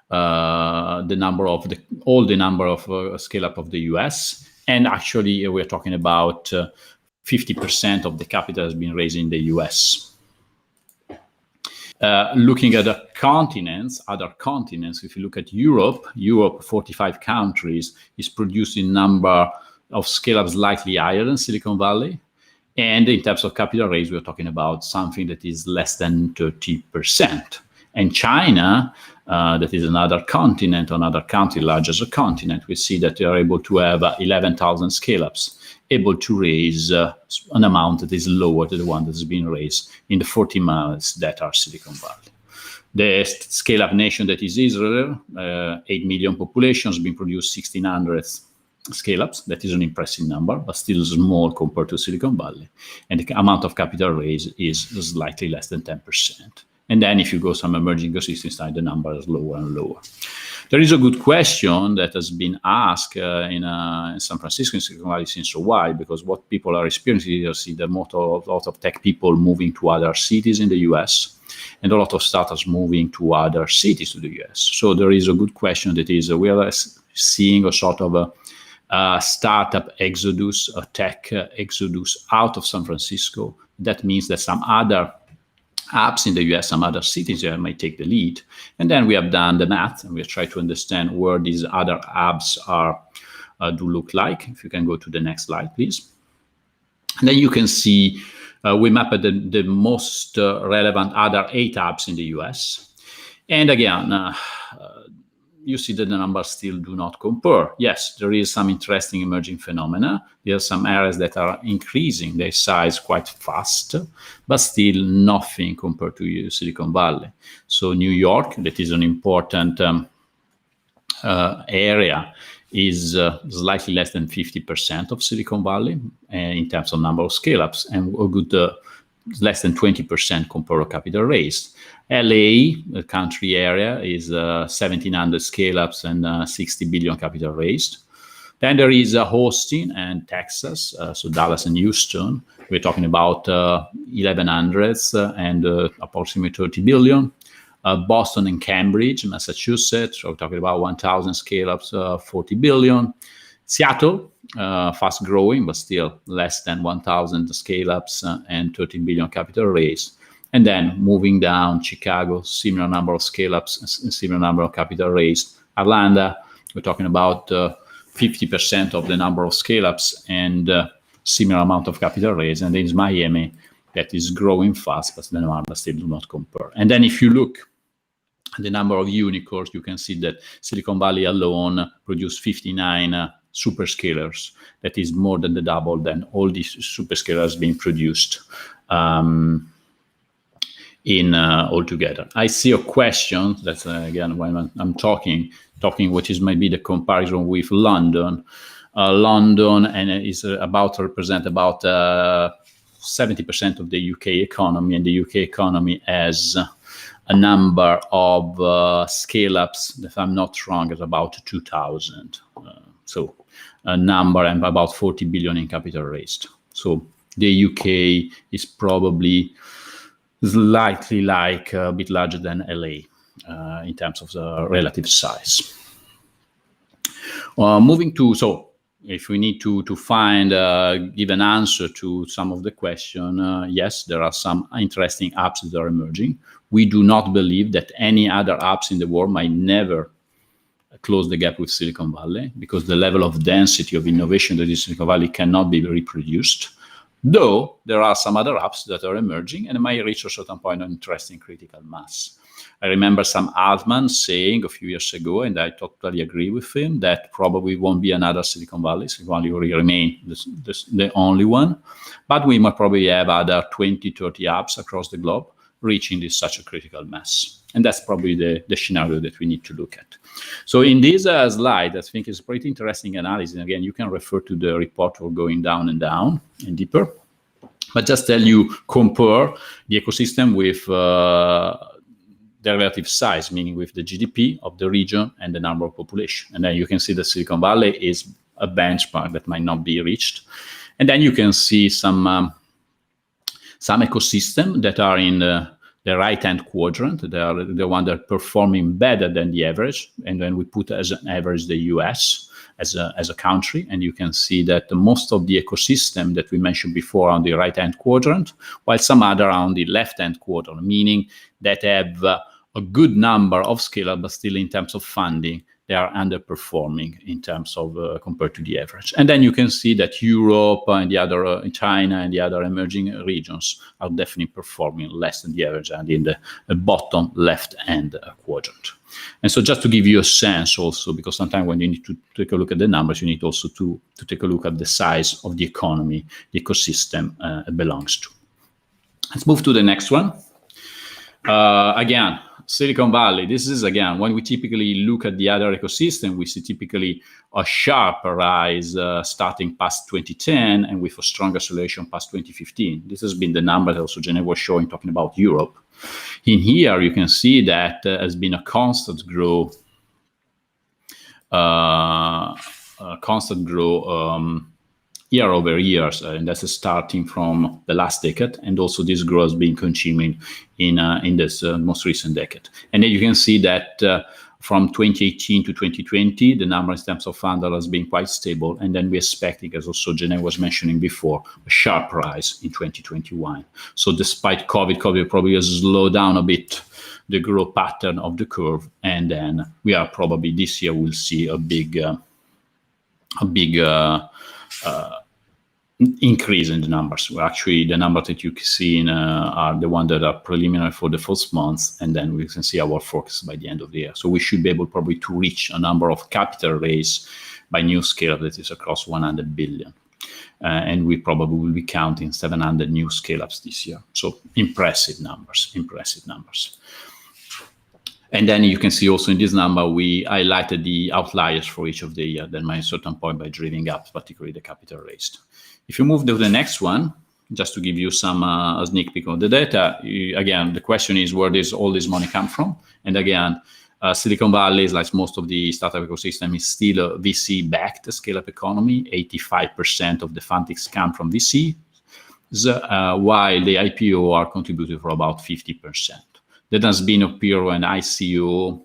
B: the number of scale-up of the US. And actually, we're talking about 50% of the capital has been raised in the US. Looking at the other continents, if you look at Europe, 45 countries, is producing number of scale-ups slightly higher than Silicon Valley. And in terms of capital raise, we're talking about something that is less than 30%. And China, that is another continent, another country, large as a continent, we see that they are able to have 11,000 scale-ups, able to raise an amount that is lower than the one that has been raised in the 40 miles that are Silicon Valley. The scale-up nation that is Israel, 8 million population, has been produced 1,600 scale-ups. That is an impressive number, but still small compared to Silicon Valley. And the amount of capital raised is slightly less than 10%. And then if you go some emerging ecosystems side, the number is lower and lower. There is a good question that has been asked in San Francisco and Silicon Valley since a while, because what people are experiencing is see the lot of tech people moving to other cities in the US and a lot of startups moving to other cities to the US. So there is a good question that is, we are seeing a sort of a startup exodus, a tech exodus out of San Francisco. That means that some other apps in the US, some other cities there might take the lead. And then we have done the math and we have tried to understand where these other apps are do look like. If you can go to the next slide, please. And then you can see we mapped the most relevant other 8 apps in the US. And again, you see that the numbers still do not compare. Yes, there is some interesting emerging phenomena. There are some areas that are increasing their size quite fast, but still nothing compared to Silicon Valley. So New York, that is an important area, is slightly less than 50% of Silicon Valley in terms of number of scale-ups, and a good less than 20% compared to capital raised. LA, the country area, is 1,700 scale-ups and 60 billion capital raised. Then there is Austin and Texas, so Dallas and Houston. We're talking about 1,100s and approximately 30 billion. Boston and Cambridge, Massachusetts, we're talking about 1,000 scale-ups, 40 billion. Seattle fast growing, but still less than 1,000 scale-ups and 13 billion capital raised. And then moving down, Chicago, similar number of scale-ups and similar number of capital raised. Atlanta, we're talking about 50% of the number of scale-ups and similar amount of capital raised. And then it's Miami that is growing fast, but the numbers still do not compare. And then if you look at the number of unicorns, you can see that Silicon Valley alone produced 59 superscalers. That is more than the double than all these superscalers being produced in altogether. I see a question that's again when I'm talking what is maybe the comparison with London. London and is about to represent about 70% of the UK economy, and the UK economy has a number of scale-ups, if I'm not wrong, is about 2,000. So a number and about 40 billion in capital raised. So the UK is probably slightly like a bit larger than LA in terms of the relative size. Moving to, so if we need to find, give an answer to some of the question, yes, there are some interesting apps that are emerging. We do not believe that any other apps in the world might never close the gap with Silicon Valley, because the level of density of innovation that is Silicon Valley cannot be reproduced. Though there are some other apps that are emerging and might reach a certain point of interesting critical mass. I remember Sam Altman saying a few years ago, and I totally agree with him, that probably won't be another Silicon Valley. Silicon Valley will remain the only one. But we might probably have other 20, 30 apps across the globe reaching this such a critical mass. And that's probably the scenario that we need to look at. So in this slide, I think it's pretty interesting analysis. And again, you can refer to the report for going down and deeper. But just tell you, compare the ecosystem with the relative size, meaning with the GDP of the region and the number of population. And then you can see that Silicon Valley is a benchmark that might not be reached. And then you can see some ecosystem that are in the right-hand quadrant. They are the one that are performing better than the average. And then we put as an average the US as a country. And you can see that most of the ecosystem that we mentioned before on the right-hand quadrant, while some other are on the left-hand quadrant, meaning that have a good number of scale-up, but still in terms of funding, they are underperforming in terms of compared to the average. And then you can see that Europe and the other, China and the other emerging regions are definitely performing less than the average and in the bottom left-hand quadrant. And so just to give you a sense also, because sometimes when you need to take a look at the numbers, you need also to take a look at the size of the economy, the ecosystem it belongs to. Let's move to the next one. Again, Silicon Valley, this is, again, when we typically look at the other ecosystem, we see typically a sharp rise starting past 2010 and with a strong acceleration past 2015. This has been the number that also Jenny was showing, talking about Europe. In here, you can see that has been a constant growth, year over years, and that's starting from the last decade, and also this growth has been continuing in this most recent decade. And then you can see that from 2018 to 2020, the number in terms of funders has been quite stable, and then we're expecting, as also Jenny was mentioning before, a sharp rise in 2021. So despite COVID probably has slowed down a bit the growth pattern of the curve, and then we are probably this year will see a big increase in the numbers. Well, actually, the numbers that you can see are the ones that are preliminary for the first month, and then we can see our forecast by the end of the year. So we should be able probably to reach a number of capital raise by new scale that is across 100 billion. And we probably will be counting 700 new scale-ups this year. So impressive numbers. And then you can see also in this number, we highlighted the outliers for each of the year that might at a certain point by driving up, particularly the capital raised. If you move to the next one, just to give you some a sneak peek of the data, again, the question is where does all this money come from? And again, Silicon Valley, like most of the startup ecosystem, is still a VC-backed scale-up economy. 85% of the fundings come from VC, while the IPO are contributed for about 50%. That has been a period when ICO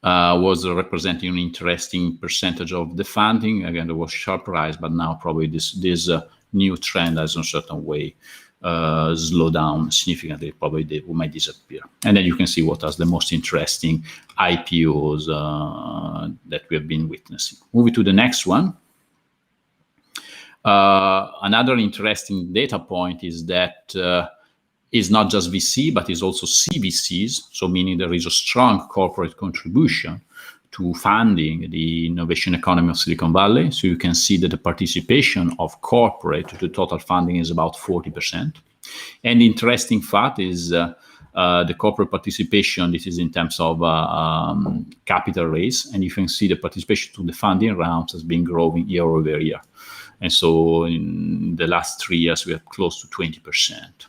B: was representing an interesting percentage of the funding. Again, there was sharp rise, but now probably this new trend has in a certain way slow down significantly. Probably they might disappear. And then you can see what are the most interesting IPOs that we have been witnessing. Moving to the next one. Another interesting data point is that is not just VC, but is also CVCs. So meaning there is a strong corporate contribution to funding the innovation economy of Silicon Valley. So you can see that the participation of corporate to the total funding is about 40%. And the interesting fact is the corporate participation, this is in terms of capital raise. And you can see the participation to the funding rounds has been growing year over year. And so in the last 3 years, we are close to 20%.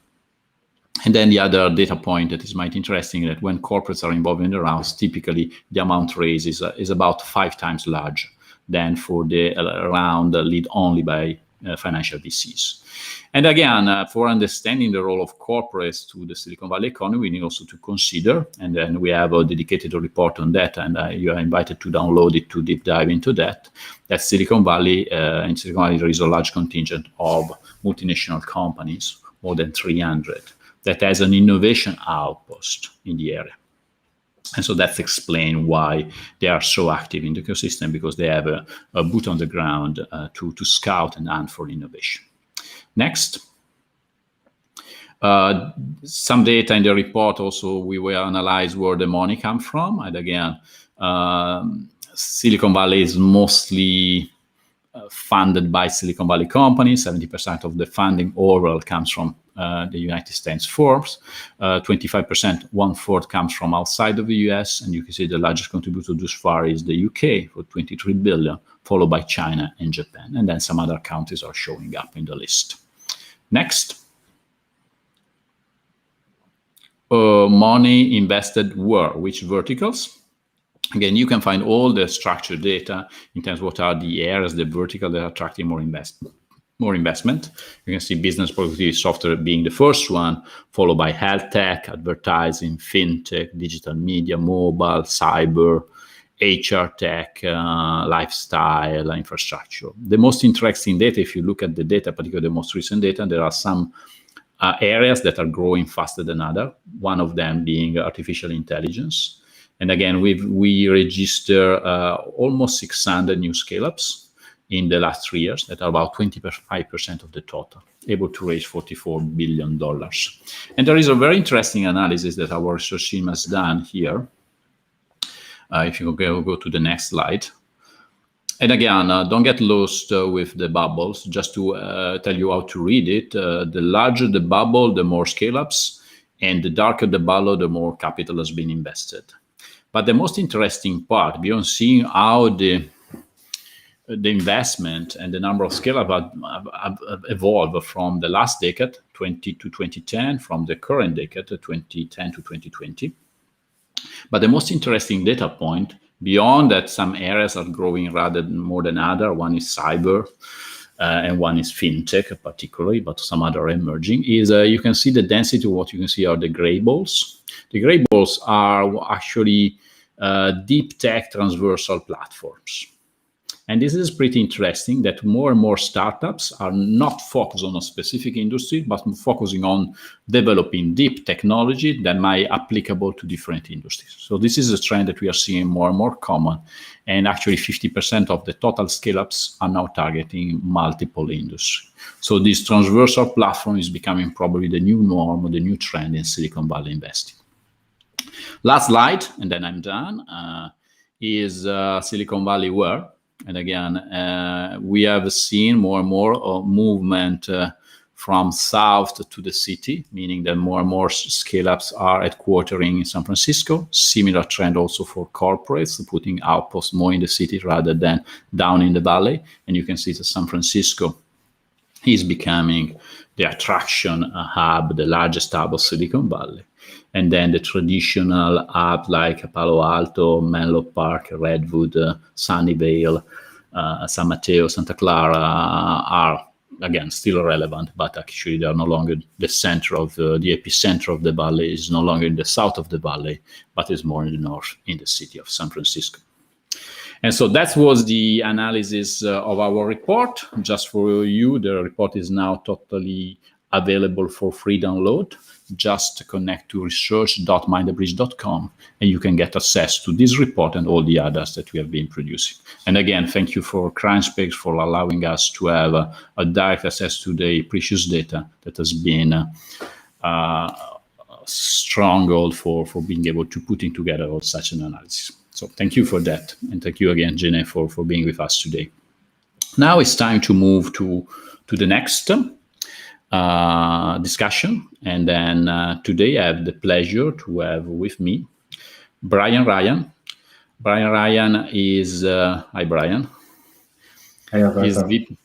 B: And then the other data point that is might interesting that when corporates are involved in the rounds, typically the amount raised is about 5 times larger than for the round led only by financial VCs. And again, for understanding the role of corporates to the Silicon Valley economy, we need also to consider, and then we have a dedicated report on that, and you are invited to download it to deep dive into that, that Silicon Valley, in Silicon Valley there is a large contingent of multinational companies, more than 300, that has an innovation outpost in the area. And so that's explained why they are so active in the ecosystem, because they have a boot on the ground to scout and hunt for innovation. Next. Some data in the report also, we will analyze where the money comes from. And again, Silicon Valley is mostly funded by Silicon Valley companies. 70% of the funding overall comes from the United States firms. 25%, 1/4 comes from outside of the US. And you can see the largest contributor thus far is the UK for 23 billion, followed by China and Japan. And then some other countries are showing up in the list. Next. Money invested where? Which verticals? Again, you can find all the structured data in terms of what are the areas, the vertical that are attracting more investment. You can see business productivity software being the first one, followed by health tech, advertising, fintech, digital media, mobile, cyber, HR tech, lifestyle, infrastructure. The most interesting data, if you look at the data, particularly the most recent data, there are some areas that are growing faster than others, one of them being artificial intelligence. And again, we register almost 600 new scale-ups in the last 3 years that are about 25% of the total, able to raise $44 billion. And there is a very interesting analysis that our research team has done here. If you go to the next slide. And again, don't get lost with the bubbles. Just to tell you how to read it, the larger the bubble, the more scale-ups, and the darker the bubble, the more capital has been invested. But the most interesting part, beyond seeing how the investment and the number of scale-up have evolved from the last decade, 20 to 2010, from the current decade, 2010 to 2020. But the most interesting data point, beyond that some areas are growing rather more than other, one is cyber and one is fintech particularly, but some other emerging, is you can see the density of what you can see are the gray balls. The gray balls are actually deep tech transversal platforms. And this is pretty interesting that more and more startups are not focused on a specific industry, but focusing on developing deep technology that might be applicable to different industries. So this is a trend that we are seeing more and more common. And actually 50% of the total scale-ups are now targeting multiple industries. So this transversal platform is becoming probably the new norm or the new trend in Silicon Valley investing. Last slide, and then I'm done, is Silicon Valley where? And again, we have seen more and more movement from south to the city, meaning that more and more scale-ups are headquartering in San Francisco. Similar trend also for corporates, putting outposts more in the city rather than down in the valley. And you can see that San Francisco is becoming the attraction hub, the largest hub of Silicon Valley. And then the traditional hub like Palo Alto, Menlo Park, Redwood, Sunnyvale, San Mateo, Santa Clara are again, still relevant, but actually they are no longer the center of the epicenter of the valley is no longer in the south of the valley, but is more in the north in the city of San Francisco. And so that was the analysis of our report. Just for you, the report is now totally available for free download. Just connect to research.mindthebridge.com and you can get access to this report and all the others that we have been producing. And again, thank you for CrimeSpace for allowing us to have a direct access to the precious data that has been a stronghold for being able to putting together all such an analysis. So thank you for that. And thank you again, Jenny, for being with us today. Now it's time to move to the next discussion. And then today I have the pleasure to have with me Brian Ryan. Brian Ryan is, hi Brian.
D: Hey, Alberto.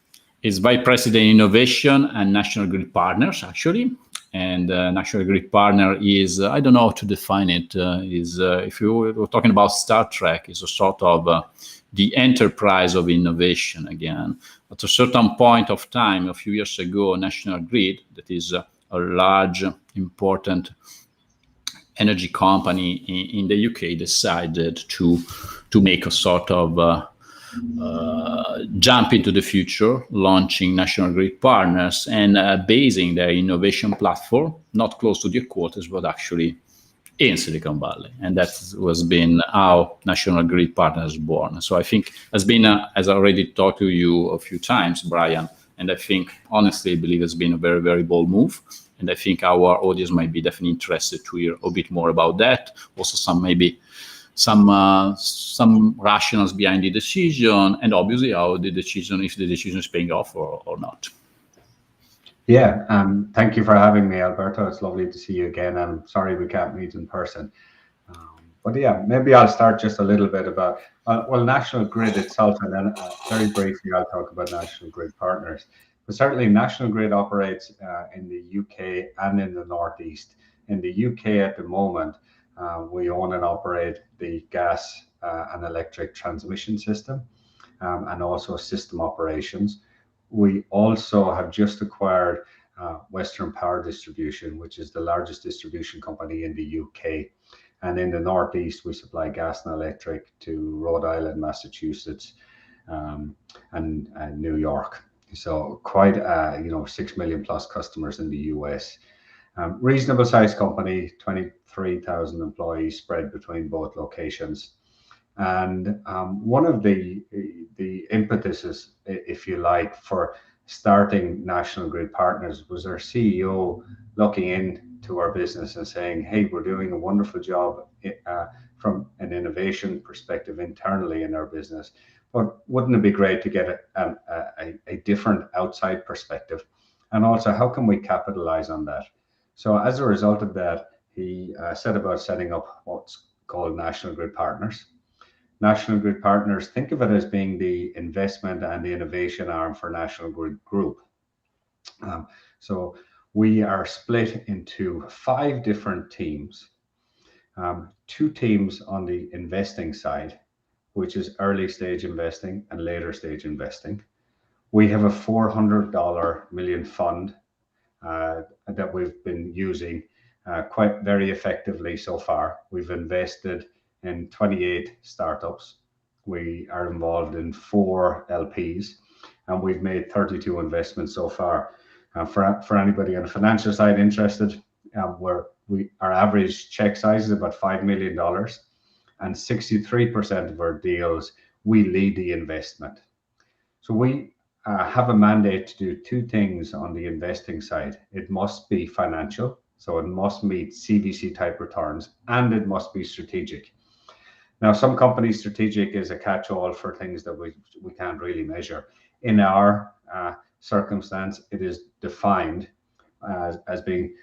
B: Is Vice President Innovation and National Grid Partners, actually. And National Grid Partner is, I don't know how to define it, if you were talking about Star Trek, is a sort of the enterprise of innovation again. At a certain point of time, a few years ago, National Grid, that is a large, important energy company in the UK, decided to make a sort of jump into the future, launching National Grid Partners and basing their innovation platform not close to the headquarters, but actually in Silicon Valley. And that was been how National Grid Partners born. So I think has been, as I already talked to you a few times, Brian, and I think honestly, I believe it's been a very, very bold move. And I think our audience might be definitely interested to hear a bit more about that. Also some rationales behind the decision, and obviously how the decision, if the decision is paying off or not.
D: Yeah, thank you for having me, Alberto. It's lovely to see you again. I'm sorry we can't meet in person. But yeah, maybe I'll start just a little bit about, well, National Grid itself, and then very briefly I'll talk about National Grid Partners. But certainly National Grid operates in the UK and in the Northeast. In the UK at the moment, we own and operate the gas and electric transmission system and also system operations. We also have just acquired Western Power Distribution, which is the largest distribution company in the UK. And in the Northeast, we supply gas and electric to Rhode Island, Massachusetts, and New York. So quite, 6 million plus customers in the US. Reasonable sized company, 23,000 employees spread between both locations. And one of the impetuses, if you like, for starting National Grid Partners was our CEO looking into our business and saying, hey, we're doing a wonderful job from an innovation perspective internally in our business, but wouldn't it be great to get a different outside perspective? And also, how can we capitalize on that? So as a result of that, he set about setting up what's called National Grid Partners. National Grid Partners, think of it as being the investment and the innovation arm for National Grid Group. So we are split into 5 different teams. 2 teams on the investing side, which is early stage investing and later stage investing. We have a $400 million fund that we've been using quite very effectively so far. We've invested in 28 startups. We are involved in 4 LPs, and we've made 32 investments so far. For anybody on the financial side interested, our average check size is about $5 million, and 63% of our deals, we lead the investment. So we have a mandate to do 2 things on the investing side. It must be financial, so it must meet CVC type returns, and it must be strategic. Now, some companies, strategic is a catch-all for things that we can't really measure. In our circumstance, it is defined as being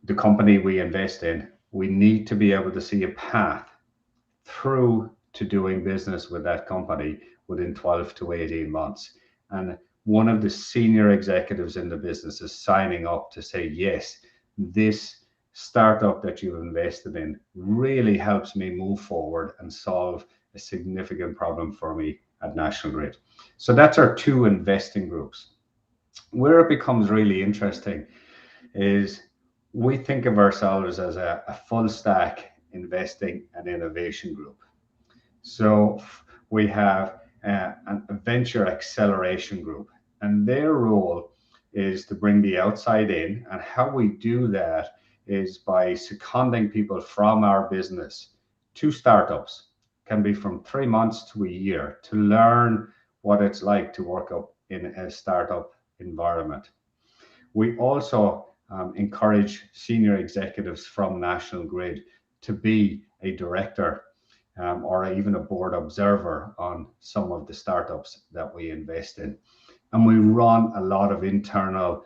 D: the company we invest in. We need to be able to see a path through to doing business with that company within 12 to 18 months. And one of the senior executives in the business is signing up to say, yes, this startup that you've invested in really helps me move forward and solve a significant problem for me at National Grid. So that's our 2 investing groups. Where it becomes really interesting is we think of ourselves as a full stack investing and innovation group. So we have a venture acceleration group, and their role is to bring the outside in. And how we do that is by seconding people from our business to startups. Can be from 3 months to a year to learn what it's like to work up in a startup environment. We also encourage senior executives from National Grid to be a director or even a board observer on some of the startups that we invest in. And we run a lot of internal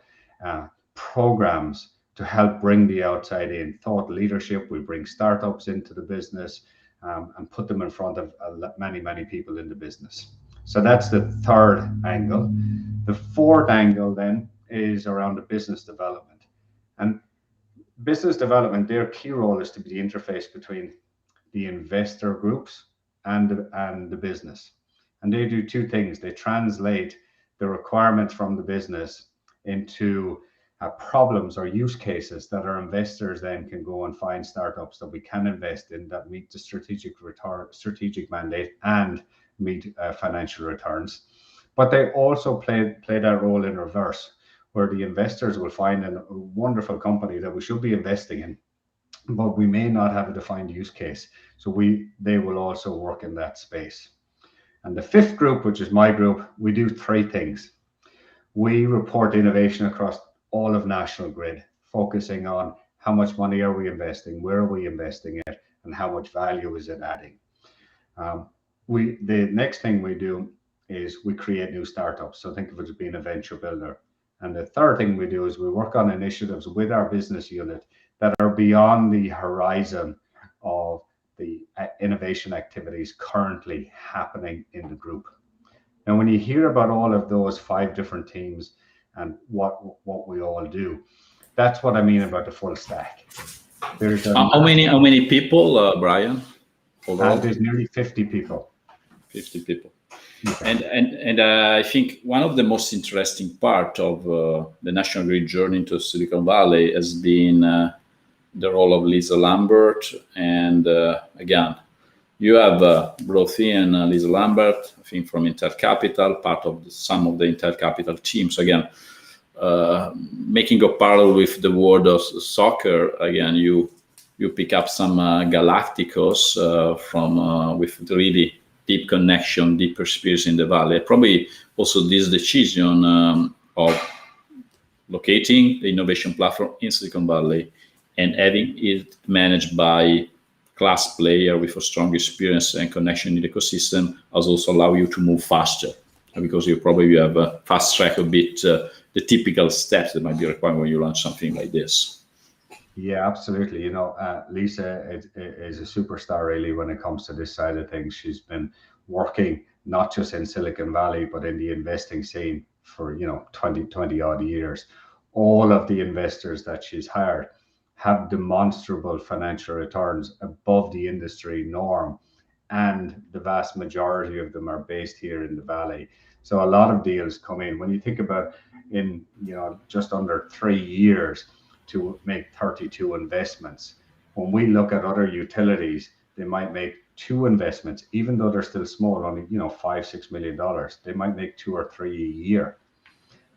D: programs to help bring the outside in thought leadership. We bring startups into the business and put them in front of many, many people in the business. So that's the third angle. The fourth angle then is around the business development. And business development, their key role is to be the interface between the investor groups and the business. And they do two things. They translate the requirements from the business into problems or use cases that our investors then can go and find startups that we can invest in that meet the strategic mandate and meet financial returns. But they also play that role in reverse, where the investors will find a wonderful company that we should be investing in, but we may not have a defined use case. So they will also work in that space. And the fifth group, which is my group, we do three things. We report innovation across all of National Grid, focusing on how much money are we investing, where are we investing it, and how much value is it adding. The next thing we do is we create new startups. So think of it as being a venture builder. And the third thing we do is we work on initiatives with our business unit that are beyond the horizon of the innovation activities currently happening in the group. Now, when you hear about all of those 5 different teams and what we all do, that's what I mean about the full stack.
B: How many people, Brian? Overall?
D: There's nearly 50 people.
B: 50 people.
D: Okay.
B: And I think one of the most interesting part of the National Grid journey into Silicon Valley has been the role of Lisa Lambert. And again, you have brought in Lisa Lambert, I think from Intel Capital, part of some of the Intel Capital teams. Again, making a parallel with the world of soccer, again, you pick up some Galacticos from with really deep connection, deep experience in the Valley. Probably also this decision of locating the innovation platform in Silicon Valley and having it managed by class player with a strong experience and connection in the ecosystem has also allowed you to move faster, because you probably have a fast track a bit the typical steps that might be required when you launch something like this.
D: Yeah, absolutely. You know, Lisa is a superstar really when it comes to this side of things. She's been working not just in Silicon Valley, but in the investing scene for, 20 odd years. All of the investors that she's hired have demonstrable financial returns above the industry norm. And the vast majority of them are based here in the Valley. So a lot of deals come in. When you think about in, just under 3 years, to make 32 investments. When we look at other utilities, they might make 2 investments, even though they're still small, only $5-6 million. They might make 2 or 3 a year.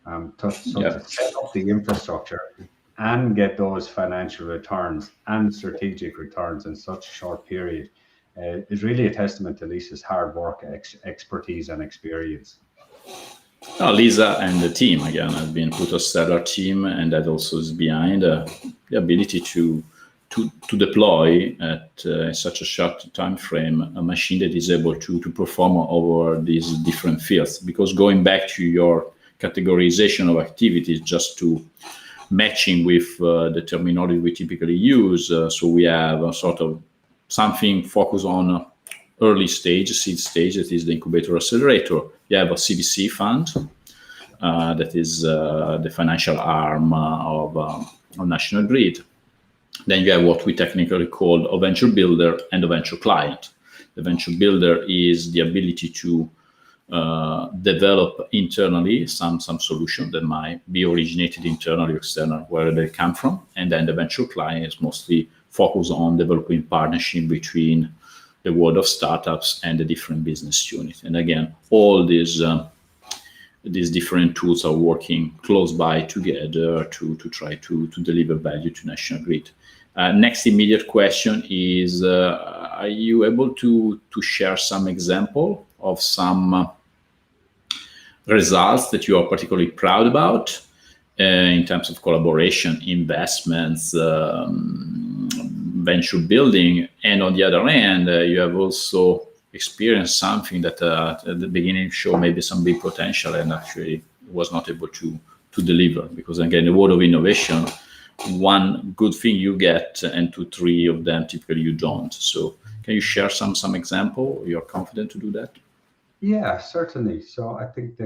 D: To set up the infrastructure and get those financial returns and strategic returns in such a short period is really a testament to Lisa's hard work, expertise, and experience.
B: Lisa and the team again have been put a stellar team, and that also is behind the ability to deploy at such a short time frame a machine that is able to perform over these different fields. Because going back to your categorization of activities, just to matching with the terminology we typically use, so we have a sort of something focused on early stage, seed stage, that is the incubator accelerator. You have a CVC fund, that is the financial arm of National Grid. Then you have what we technically call a venture builder and a venture client. The venture builder is the ability to develop internally some solution that might be originated internally or external, where they come from. And then the venture client is mostly focused on developing partnership between the world of startups and the different business units. And again, all these different tools are working close by together to try to deliver value to National Grid. Next immediate question is, are you able to share some example of some results that you are particularly proud about in terms of collaboration, investments, venture building, and on the other hand, you have also experienced something that at the beginning showed maybe some big potential and actually was not able to deliver, because again, the world of innovation, one good thing you get and 2, 3 of them typically you don't. So can you share some example? You're confident to do that?
D: Yeah, certainly. So I think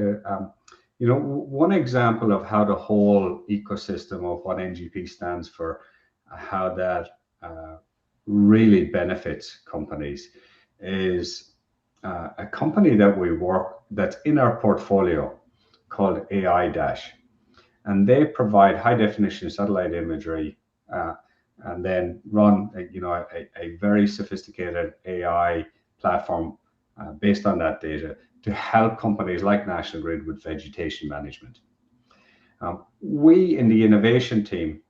D: one example of how the whole ecosystem of what NGP stands for, how that really benefits companies, is a company that's in our portfolio called AI Dash, and they provide high definition satellite imagery and then run a very sophisticated AI platform based on that data to help companies like National Grid with vegetation management. We in the innovation team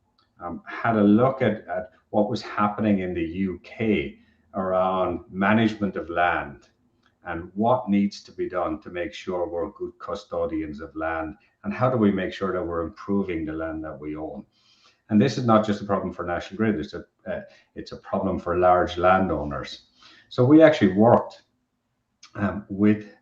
D: had a look at what was happening in the UK around management of land and what needs to be done to make sure we're good custodians of land, and how do we make sure that we're improving the land that we own. And this is not just a problem for National Grid, it's a problem for large landowners. So we actually worked with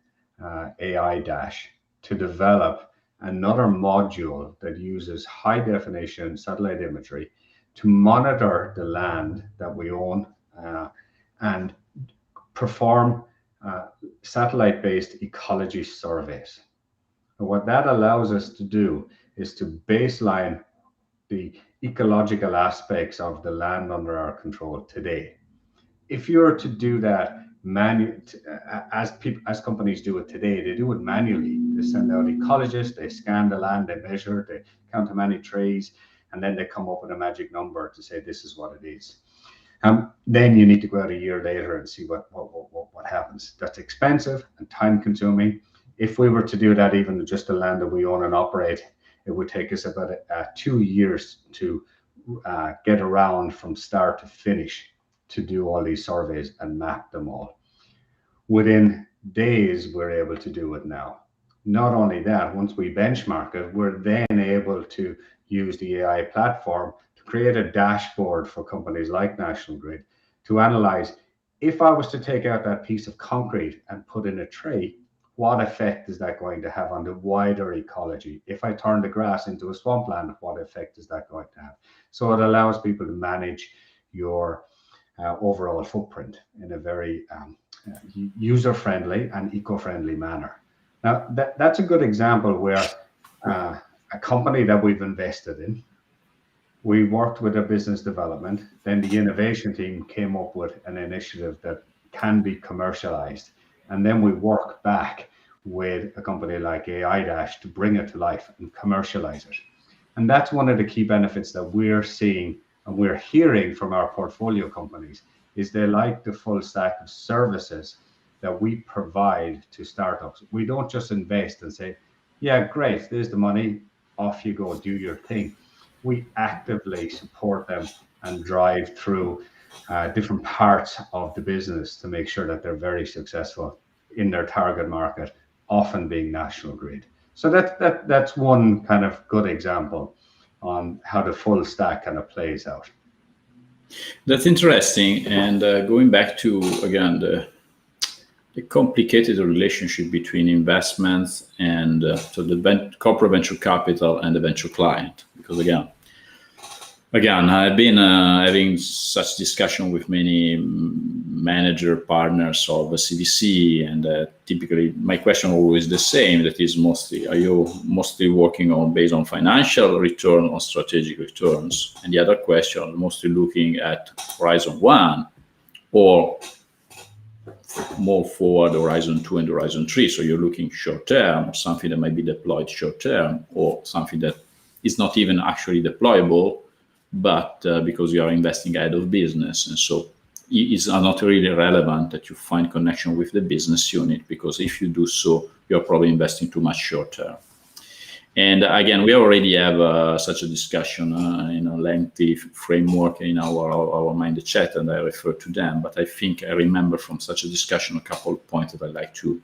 D: AI Dash to develop another module that uses high definition satellite imagery to monitor the land that we own and perform satellite-based ecology surveys. And what that allows us to do is to baseline the ecological aspects of the land under our control today. If you were to do that as companies do it today, they do it manually. They send out ecologists, they scan the land, they measure, they count how many trees, and then they come up with a magic number to say this is what it is. Then you need to go out a year later and see what happens. That's expensive and time consuming. If we were to do that, even just the land that we own and operate, it would take us about 2 years to get around from start to finish to do all these surveys and map them all. Within days, we're able to do it now. Not only that, once we benchmark it, we're then able to use the AI platform to create a dashboard for companies like National Grid to analyze, if I was to take out that piece of concrete and put in a tray, what effect is that going to have on the wider ecology? If I turn the grass into a swampland, what effect is that going to have? So it allows people to manage your overall footprint in a very user-friendly and eco-friendly manner. Now, that's a good example where a company that we've invested in, we worked with a business development, then the innovation team came up with an initiative that can be commercialized. And then we work back with a company like AI Dash to bring it to life and commercialize it. And that's one of the key benefits that we're seeing and we're hearing from our portfolio companies, is they like the full stack of services that we provide to startups. We don't just invest and say, yeah, great, there's the money, off you go, do your thing. We actively support them and drive through different parts of the business to make sure that they're very successful in their target market, often being National Grid. So that's one kind of good example on how the full stack kind of plays out.
B: That's interesting. And going back to, again, the complicated relationship between investments and so the corporate venture capital and the venture client, because again, I've been having such discussion with many manager partners of CVC, and typically my question always the same. That is mostly, are you mostly working based on financial return or strategic returns? And the other question, mostly looking at Horizon 1 or more forward Horizon 2 and Horizon 3. So you're looking short term, something that might be deployed short term, or something that is not even actually deployable, but because you are investing ahead of business. And so it's not really relevant that you find connection with the business unit, because if you do so, you're probably investing too much short term. And again, we already have such a discussion in a lengthy framework in our Mind chat, and I refer to them. But I think I remember from such a discussion a couple of points that I'd like to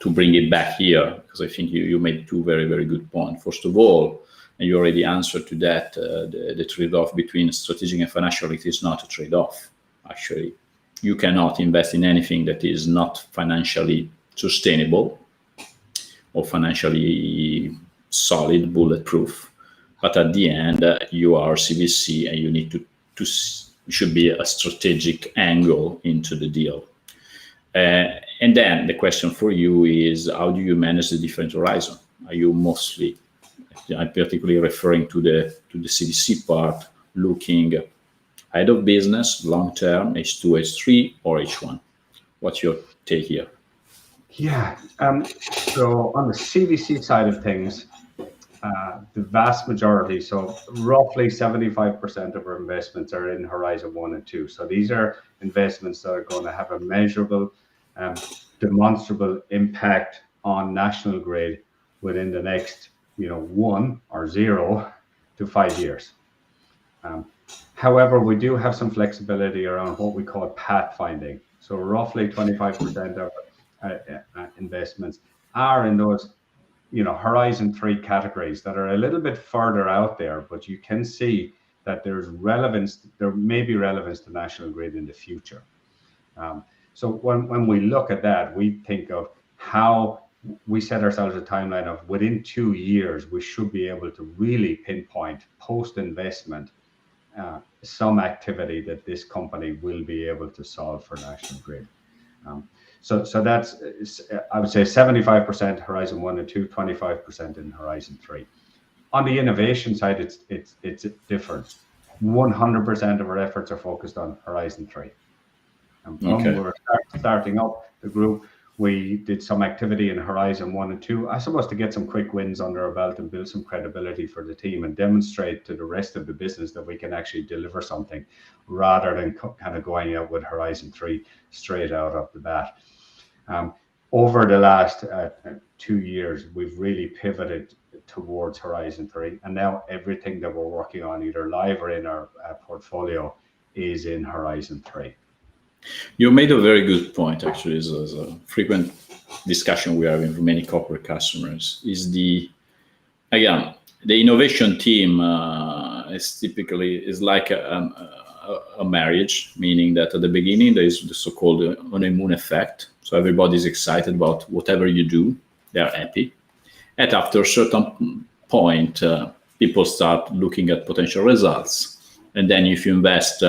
B: bring it back here, because I think you made two very, very good points. First of all, and you already answered to that, the trade-off between strategic and financial, it is not a trade-off. Actually, you cannot invest in anything that is not financially sustainable or financially solid, bulletproof. But at the end, you are CVC, and you need to should be a strategic angle into the deal. And then the question for you is, how do you manage the different horizon? Are you mostly, I'm particularly referring to the CVC part, looking ahead of business, long term, H2, H3, or H1? What's your take here?
D: Yeah, so on the CVC side of things, the vast majority, so roughly 75% of our investments are in Horizon 1 and 2. So these are investments that are going to have a measurable, demonstrable impact on National Grid within the next, 1 or 0 to 5 years. However, we do have some flexibility around what we call pathfinding. So roughly 25% of investments are in those, Horizon 3 categories that are a little bit further out there, but you can see that there may be relevance to National Grid in the future. So when we look at that, we think of how we set ourselves a timeline of within 2 years, we should be able to really pinpoint post-investment some activity that this company will be able to solve for National Grid. So that's, I would say, 75% Horizon 1 and 2, 25% in Horizon 3. On the innovation side, it's different. 100% of our efforts are focused on Horizon 3. When we were starting up the group, we did some activity in Horizon 1 and 2, I suppose, to get some quick wins under our belt and build some credibility for the team and demonstrate to the rest of the business that we can actually deliver something, rather than kind of going out with Horizon 3 straight out of the bat. Over the last 2 years, we've really pivoted towards Horizon 3, and now everything that we're working on, either live or in our portfolio, is in Horizon 3.
B: You made a very good point, actually. Is a frequent discussion we have with many corporate customers. The innovation team is like a marriage, meaning that at the beginning there is the so-called honeymoon effect. So everybody's excited about whatever you do; they're happy. And after a certain point, people start looking at potential results, and then if you invest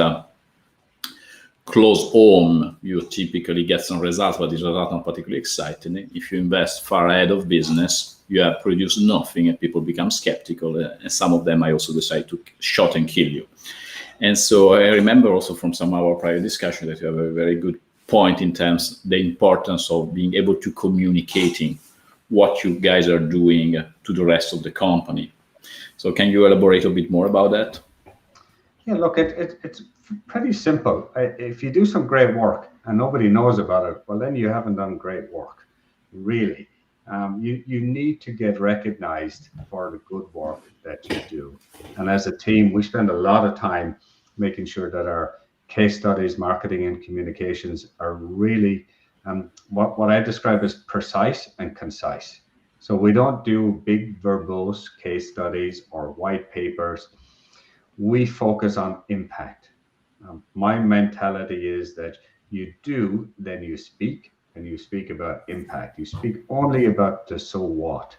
B: close home, you typically get some results, but these are not particularly exciting. If you invest far ahead of business, you have produced nothing, and people become skeptical, and some of them might also decide to shot and kill you. And so I remember also from some of our prior discussion that you have a very good point in terms of the importance of being able to communicating what you guys are doing to the rest of the company. So can you elaborate a bit more about that?
D: Yeah, look, it's pretty simple. If you do some great work and nobody knows about it, well, then you haven't done great work, really. You need to get recognized for the good work that you do. And as a team, we spend a lot of time making sure that our case studies, marketing and communications are really what I describe as precise and concise. So we don't do big verbose case studies or white papers. We focus on impact. My mentality is that you do, then you speak, and you speak about impact. You speak only about the so what.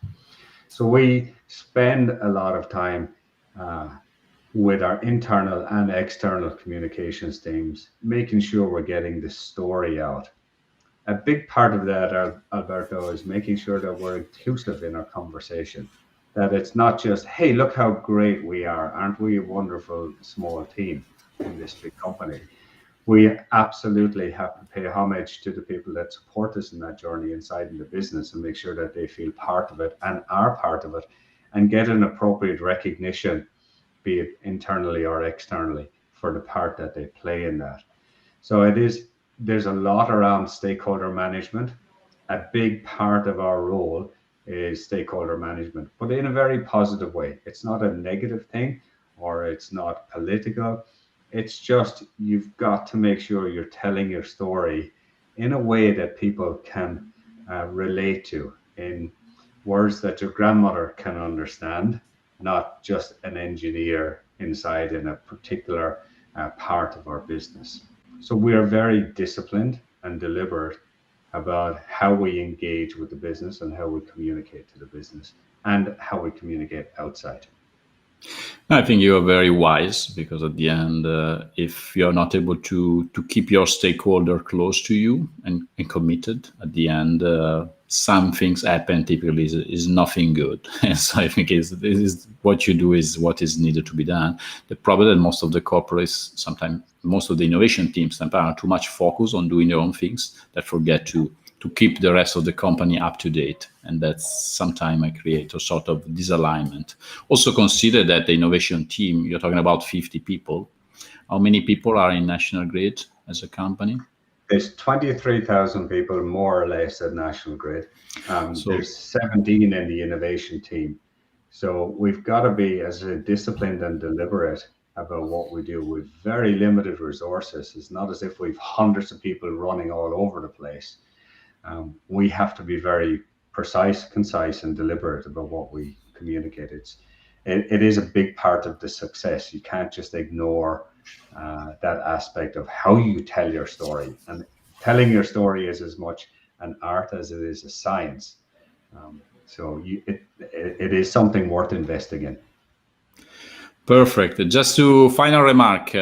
D: So we spend a lot of time with our internal and external communications teams, making sure we're getting the story out. A big part of that, Alberto, is making sure that we're inclusive in our conversation. That it's not just, hey, look how great we are. Aren't we a wonderful small team in this big company? we absolutely have to pay homage to the people that support us in that journey inside in the business and make sure that they feel part of it and are part of it and get an appropriate recognition, be it internally or externally, for the part that they play in that. So there's a lot around stakeholder management. A big part of our role is stakeholder management, but in a very positive way. It's not a negative thing or it's not political. It's just you've got to make sure you're telling your story in a way that people can relate to, in words that your grandmother can understand, not just an engineer inside in a particular part of our business. So we are very disciplined and deliberate about how we engage with the business and how we communicate to the business and how we communicate outside.
B: I think you are very wise, because at the end, if you're not able to keep your stakeholder close to you and committed, at the end, some things happen. Typically, is nothing good. And so I think is what you do is what is needed to be done. The problem that most of the corporates, sometimes most of the innovation teams, sometimes are too much focused on doing their own things that forget to keep the rest of the company up to date. And that's sometimes I create a sort of disalignment. Also consider that the innovation team, you're talking about 50 people. How many people are in National Grid as a company?
D: There's 23,000 people more or less at National Grid. There's 17 in the innovation team. So we've got to be as disciplined and deliberate about what we do with very limited resources. It's not as if we've hundreds of people running all over the place. We have to be very precise, concise, and deliberate about what we communicate. It is a big part of the success. You can't just ignore that aspect of how you tell your story. And telling your story is as much an art as it is a science. So it is something worth investing in.
B: Perfect. Just to final remark,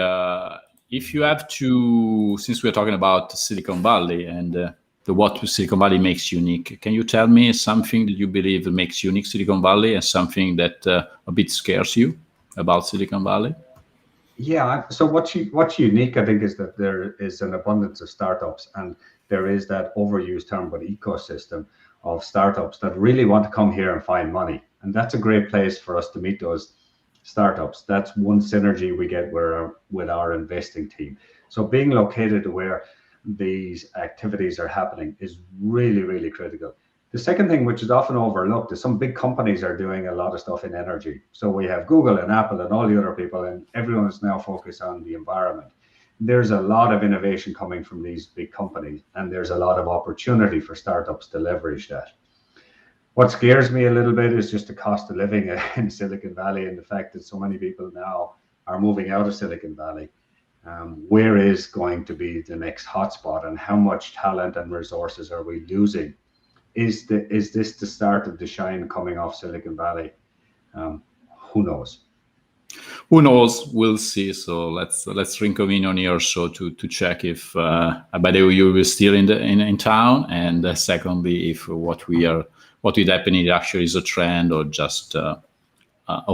B: if you have to, since we're talking about Silicon Valley and what Silicon Valley makes unique, can you tell me something that you believe makes unique Silicon Valley and something that a bit scares you about Silicon Valley?
D: Yeah, so what's unique, I think, is that there is an abundance of startups, and there is that overused term, but ecosystem of startups that really want to come here and find money. And that's a great place for us to meet those startups. That's one synergy we get with our investing team. So being located where these activities are happening is really, really critical. The second thing, which is often overlooked, is some big companies are doing a lot of stuff in energy. So we have Google and Apple and all the other people, and everyone is now focused on the environment. There's a lot of innovation coming from these big companies, and there's a lot of opportunity for startups to leverage that. What scares me a little bit is just the cost of living in Silicon Valley and the fact that so many people now are moving out of Silicon Valley. Where is going to be the next hotspot, and how much talent and resources are we losing? Is this the start of the shine coming off Silicon Valley? Who knows?
B: Who knows? We'll see. So let's reconvene on here so to check if by the way you were still in town, and secondly if what is happening actually is a trend or just a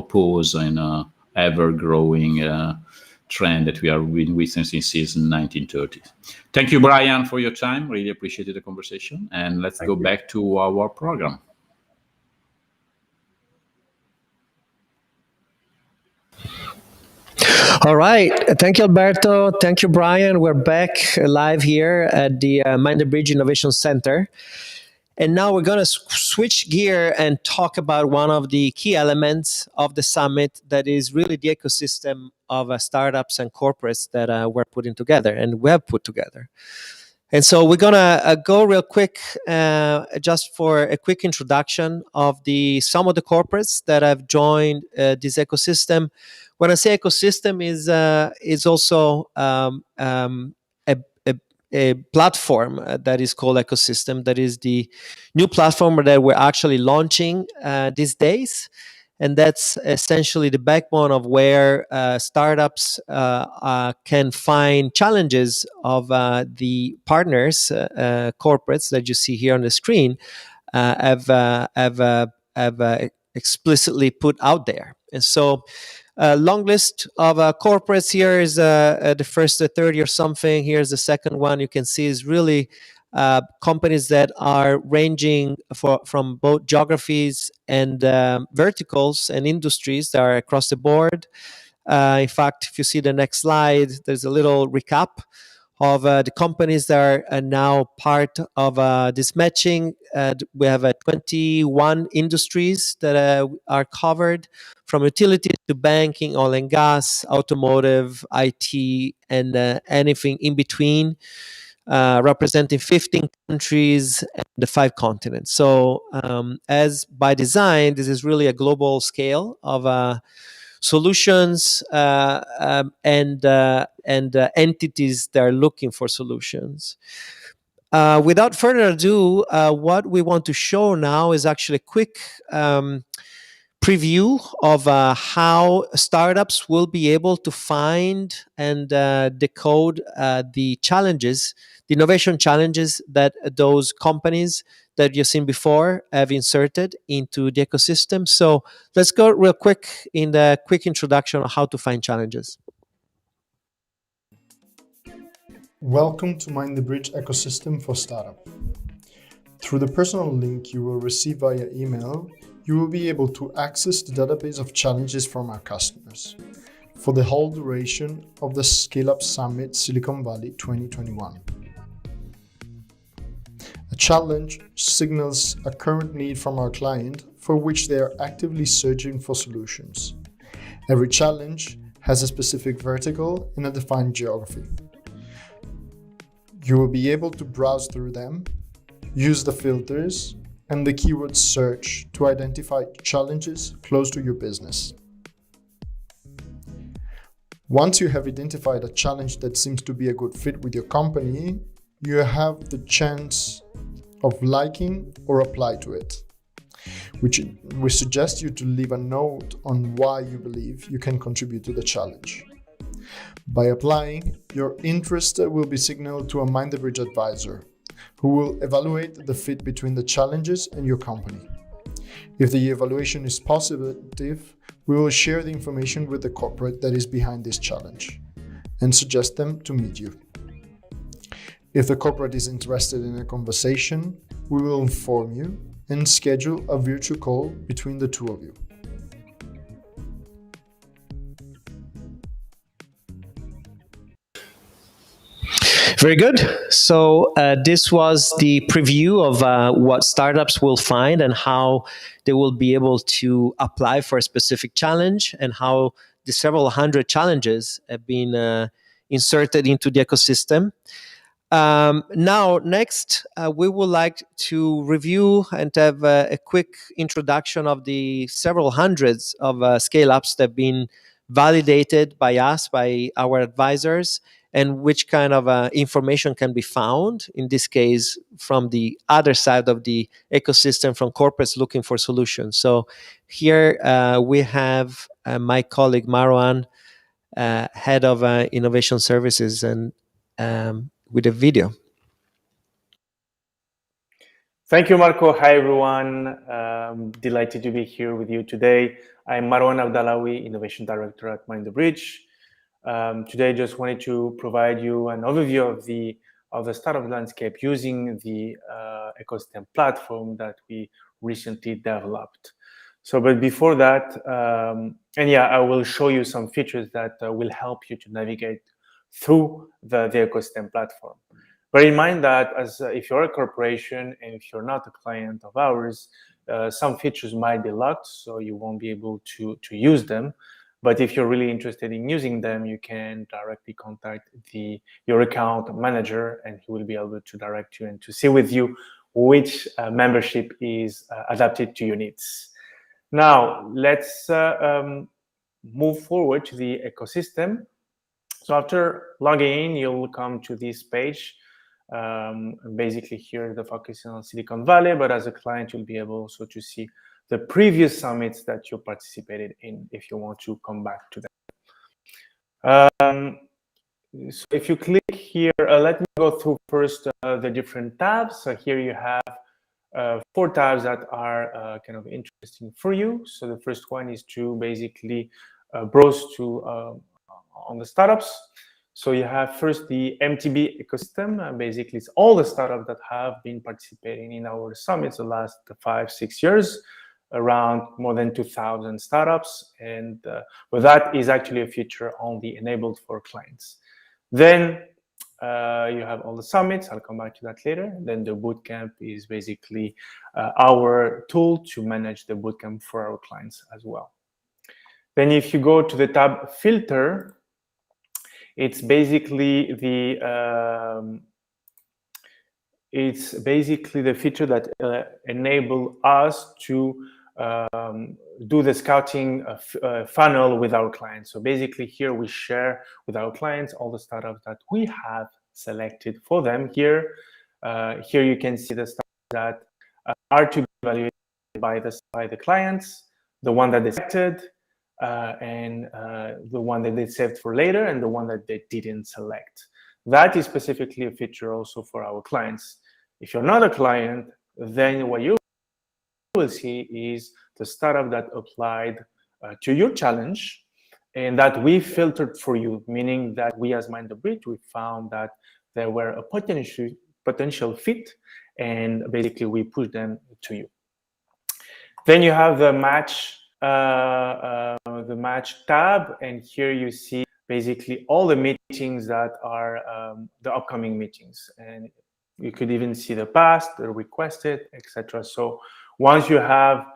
B: pause in a ever growing trend that we are witnessing since 1930. Thank you, Brian, for your time. Really appreciated the conversation. And let's go back to our program.
A: All right. Thank you, Alberto. Thank you, Brian. We're back live here at the Mind the Bridge Innovation Center. And now we're going to switch gear and talk about one of the key elements of the summit that is really the ecosystem of startups and corporates that we're putting together and we have put together. And so we're going to go real quick just for a quick introduction of some of the corporates that have joined this ecosystem. When I say ecosystem, is also a platform that is called Ecosystem. That is the new platform that we're actually launching these days. And that's essentially the backbone of where startups can find challenges of the partners, corporates that you see here on the screen, have explicitly put out there. And so long list of corporates. Here is the first 30 or something. Here's the second one. You can see is really companies that are ranging from both geographies and verticals and industries that are across the board. In fact, if you see the next slide, there's a little recap of the companies that are now part of this matching. We have 21 industries that are covered, from utilities to banking, oil and gas, automotive, IT, and anything in between, representing 15 countries and the 5 continents. So, as by design, this is really a global scale of solutions and entities that are looking for solutions. Without further ado, what we want to show now is actually a quick preview of how startups will be able to find and decode the challenges, the innovation challenges that those companies that you've seen before have inserted into the ecosystem. So let's go real quick in the quick introduction on how to find challenges.
E: Welcome to Mind the Bridge ecosystem for startup. Through the personal link you will receive via email, you will be able to access the database of challenges from our customers for the whole duration of the Scaleup Summit Silicon Valley 2021. A challenge signals a current need from our client for which they are actively searching for solutions. Every challenge has a specific vertical in a defined geography. You will be able to browse through them, use the filters and the keyword search to identify challenges close to your business. Once you have identified a challenge that seems to be a good fit with your company, you have the chance of liking or apply to it, which we suggest you to leave a note on why you believe you can contribute to the challenge. By applying, your interest will be signaled to a Mind the Bridge advisor, who will evaluate the fit between the challenges and your company. If the evaluation is positive, we will share the information with the corporate that is behind this challenge and suggest them to meet you. If the corporate is interested in a conversation, we will inform you and schedule a virtual call between the two of you.
A: Very good. So this was the preview of what startups will find and how they will be able to apply for a specific challenge, and how the several hundred challenges have been inserted into the ecosystem. Now, next, we would like to review and have a quick introduction of the several hundreds of scale-ups that have been validated by us, by our advisors, and which kind of information can be found, in this case, from the other side of the ecosystem, from corporates looking for solutions. So here we have my colleague Marwan, head of innovation services, and with a video.
F: Thank you, Marco. Hi, everyone. Delighted to be here with you today. I'm Marwan Abdallawi, Innovation Director at Mind the Bridge. Today, just wanted to provide you an overview of the startup landscape using the ecosystem platform that we recently developed. So, but before that, I will show you some features that will help you to navigate through the ecosystem platform. Bear in mind that if you're a corporation and if you're not a client of ours, some features might be locked, so you won't be able to use them. But if you're really interested in using them, you can directly contact your account manager, and he will be able to direct you and to see with you which membership is adapted to your needs. Now, let's move forward to the ecosystem. So after logging in, you'll come to this page. Basically here, the focus is on Silicon Valley, but as a client, you'll be able also to see the previous summits that you participated in if you want to come back to them. So if you click here, let me go through first the different tabs. So here you have 4 tabs that are kind of interesting for you. So the first one is to basically browse to on the startups. So you have first the MTB ecosystem. Basically, it's all the startups that have been participating in our summits the last 5-6 years, around more than 2,000 startups. And but that is actually a feature only enabled for clients. Then you have all the summits. I'll come back to that later. Then the bootcamp is basically our tool to manage the bootcamp for our clients as well. Then if you go to the tab filter, it's basically the feature that enable us to do the scouting funnel with our clients. So basically here we share with our clients all the startups that we have selected for them. Here you can see the startups that are to be evaluated by the clients, the one that they selected, and the one that they saved for later, and the one that they didn't select. That is specifically a feature also for our clients. If you're not a client, then what you will see is the startup that applied to your challenge and that we filtered for you, meaning that we as Mind the Bridge, we found that there were a potential fit, and basically we push them to you. Then you have the match tab, and here you see basically all the meetings that are the upcoming meetings, and you could even see the past, the requested, etc. So once you have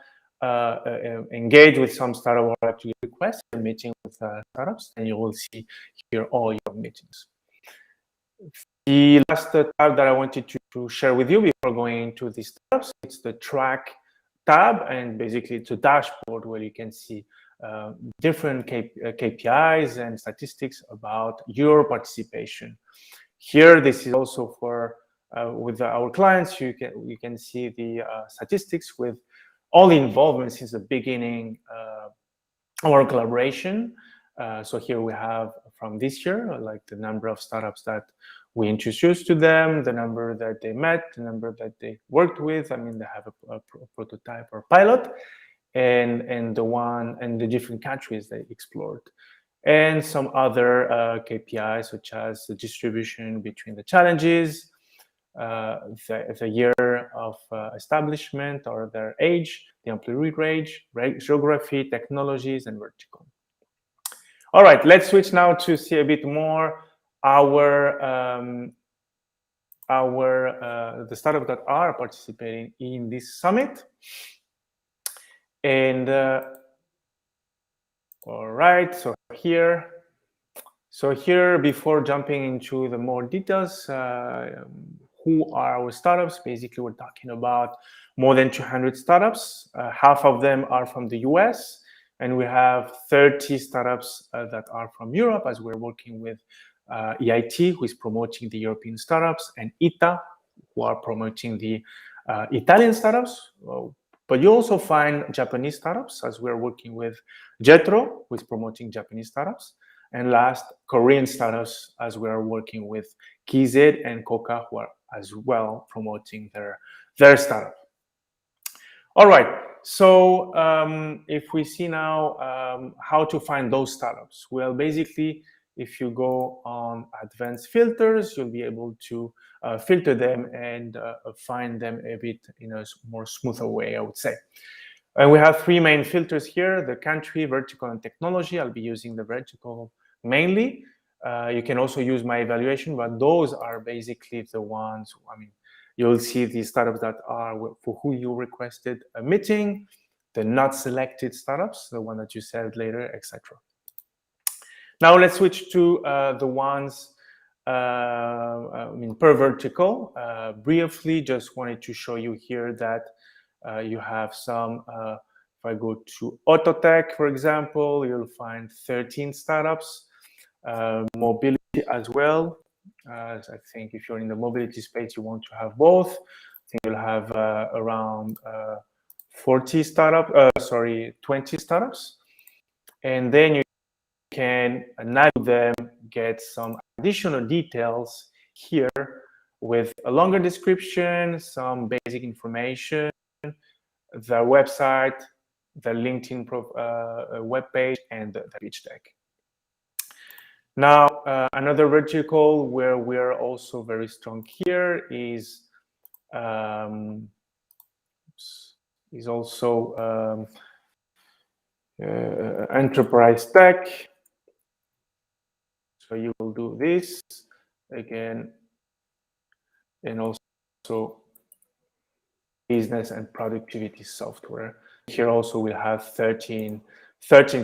F: engaged with some startup or actually requested a meeting with startups, then you will see here all your meetings. The last tab that I wanted to share with you before going into the startups, it's the track tab, and basically it's a dashboard where you can see different KPIs and statistics about your participation. Here, this is also for with our clients. You can see the statistics with all the involvement since the beginning of our collaboration. So here we have from this year, like the number of startups that we introduced to them, the number that they met, the number that they worked with. I mean, they have a prototype or pilot, and the different countries they explored, and some other KPIs such as the distribution between the challenges, the year of establishment or their age, the employee range, geography, technologies, and vertical. All right, let's switch now to see a bit more the startups that are participating in this summit. And all right, so here, before jumping into the more details, who are our startups? Basically, we're talking about more than 200 startups. Half of them are from the US, and we have 30 startups that are from Europe, as we're working with EIT, who is promoting the European startups, and ITA, who are promoting the Italian startups. But you also find Japanese startups, as we're working with Jetro, who is promoting Japanese startups. And last, Korean startups, as we are working with KZ and Coca, who are as well promoting their startup. All right, so if we see now how to find those startups. Well, basically, if you go on advanced filters, you'll be able to filter them and find them a bit in a more smoother way, I would say. And we have three main filters here: the country, vertical, and technology. I'll be using the vertical mainly. You can also use my evaluation, but those are basically the ones, I mean, you'll see the startups that are for who you requested a meeting, the not selected startups, the one that you said later, etc. Now let's switch to the ones per vertical. Briefly, just wanted to show you here that you have some, if I go to Autotech, for example, you'll find 13 startups, mobility as well. I think if you're in the mobility space, you want to have both. I think you'll have around 20 startups. And then you can navigate them, get some additional details here with a longer description, some basic information, the website, the LinkedIn webpage, and the pitch deck. Now, another vertical where we're also very strong here is also enterprise tech. So you will do this again, and also business and productivity software. Here also we have 13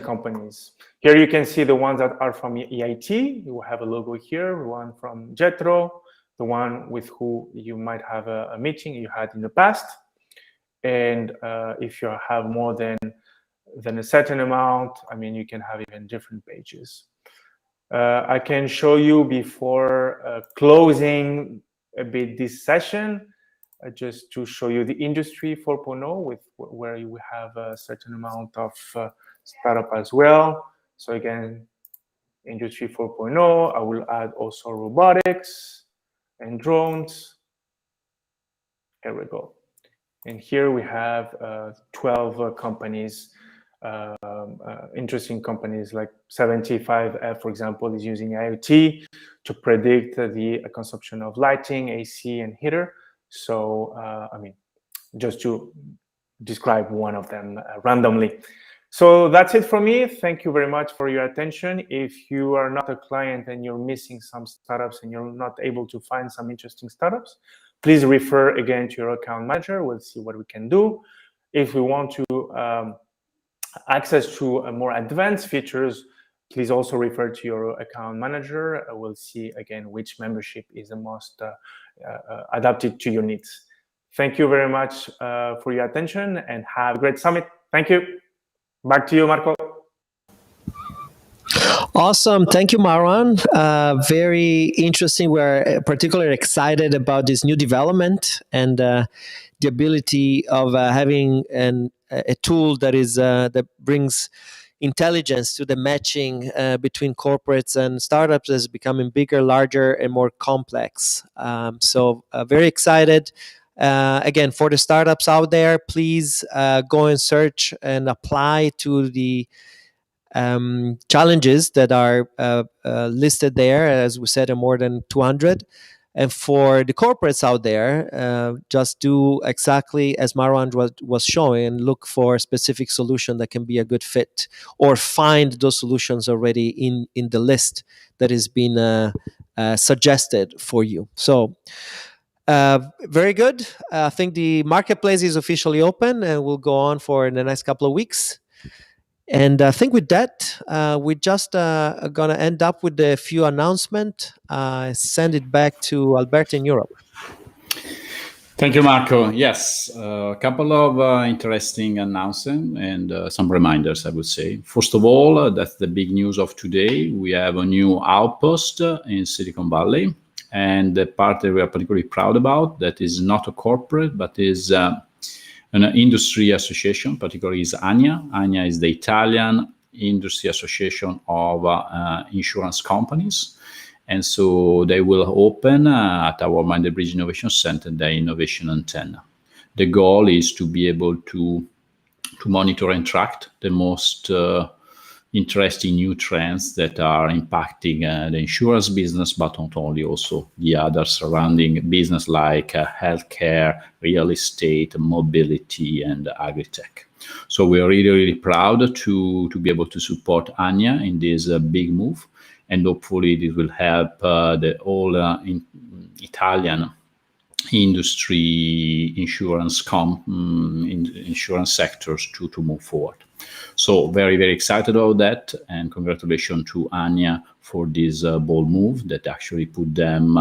F: companies. Here you can see the ones that are from EIT. You have a logo here, one from Jetro, the one with who you might have a meeting you had in the past. And if you have more than a certain amount, I mean, you can have even different pages. I can show you before closing a bit this session, just to show you the industry 4.0 where you have a certain amount of startup as well. So again, industry 4.0, I will add also robotics and drones. Here we go. And here we have 12 companies, interesting companies like 75F, for example, is using IoT to predict the consumption of lighting, AC, and heater. So, I mean, just to describe one of them randomly. So that's it for me. Thank you very much for your attention. If you are not a client and you're missing some startups and you're not able to find some interesting startups, please refer again to your account manager. We'll see what we can do. If we want to access to more advanced features, please also refer to your account manager. We'll see again which membership is the most adapted to your needs. Thank you very much for your attention and have a great summit. Thank you. Back to you, Marco.
A: Awesome. Thank you, Marwan. Very interesting. We're particularly excited about this new development and the ability of having a tool that is that brings intelligence to the matching between corporates and startups is becoming bigger, larger, and more complex. So very excited. Again, for the startups out there, please go and search and apply to the challenges that are listed there. As we said, are more than 200. And for the corporates out there, just do exactly as Marwan was showing and look for a specific solution that can be a good fit, or find those solutions already in the list that has been suggested for you. So very good. I think the marketplace is officially open and will go on for the next couple of weeks. And I think with that, we're just going to end up with a few announcements. Send it back to Alberto in Europe.
B: Thank you, Marco. Yes, a couple of interesting announcements and some reminders, I would say. First of all, that's the big news of today. We have a new outpost in Silicon Valley. And the part that we are particularly proud about, that is not a corporate, but is an industry association, particularly is ANIA. ANIA is the Italian Industry Association of Insurance Companies. And so they will open at our Mind the Bridge Innovation Center, the Innovation Antenna. The goal is to be able to monitor and track the most interesting new trends that are impacting the insurance business, but not only, also the other surrounding business like healthcare, real estate, mobility, and agri-tech. So we are really, really proud to be able to support ANIA in this big move, and hopefully this will help the whole Italian industry insurance sectors to move forward. So very, very excited about that, and congratulations to ANIA for this bold move that actually put them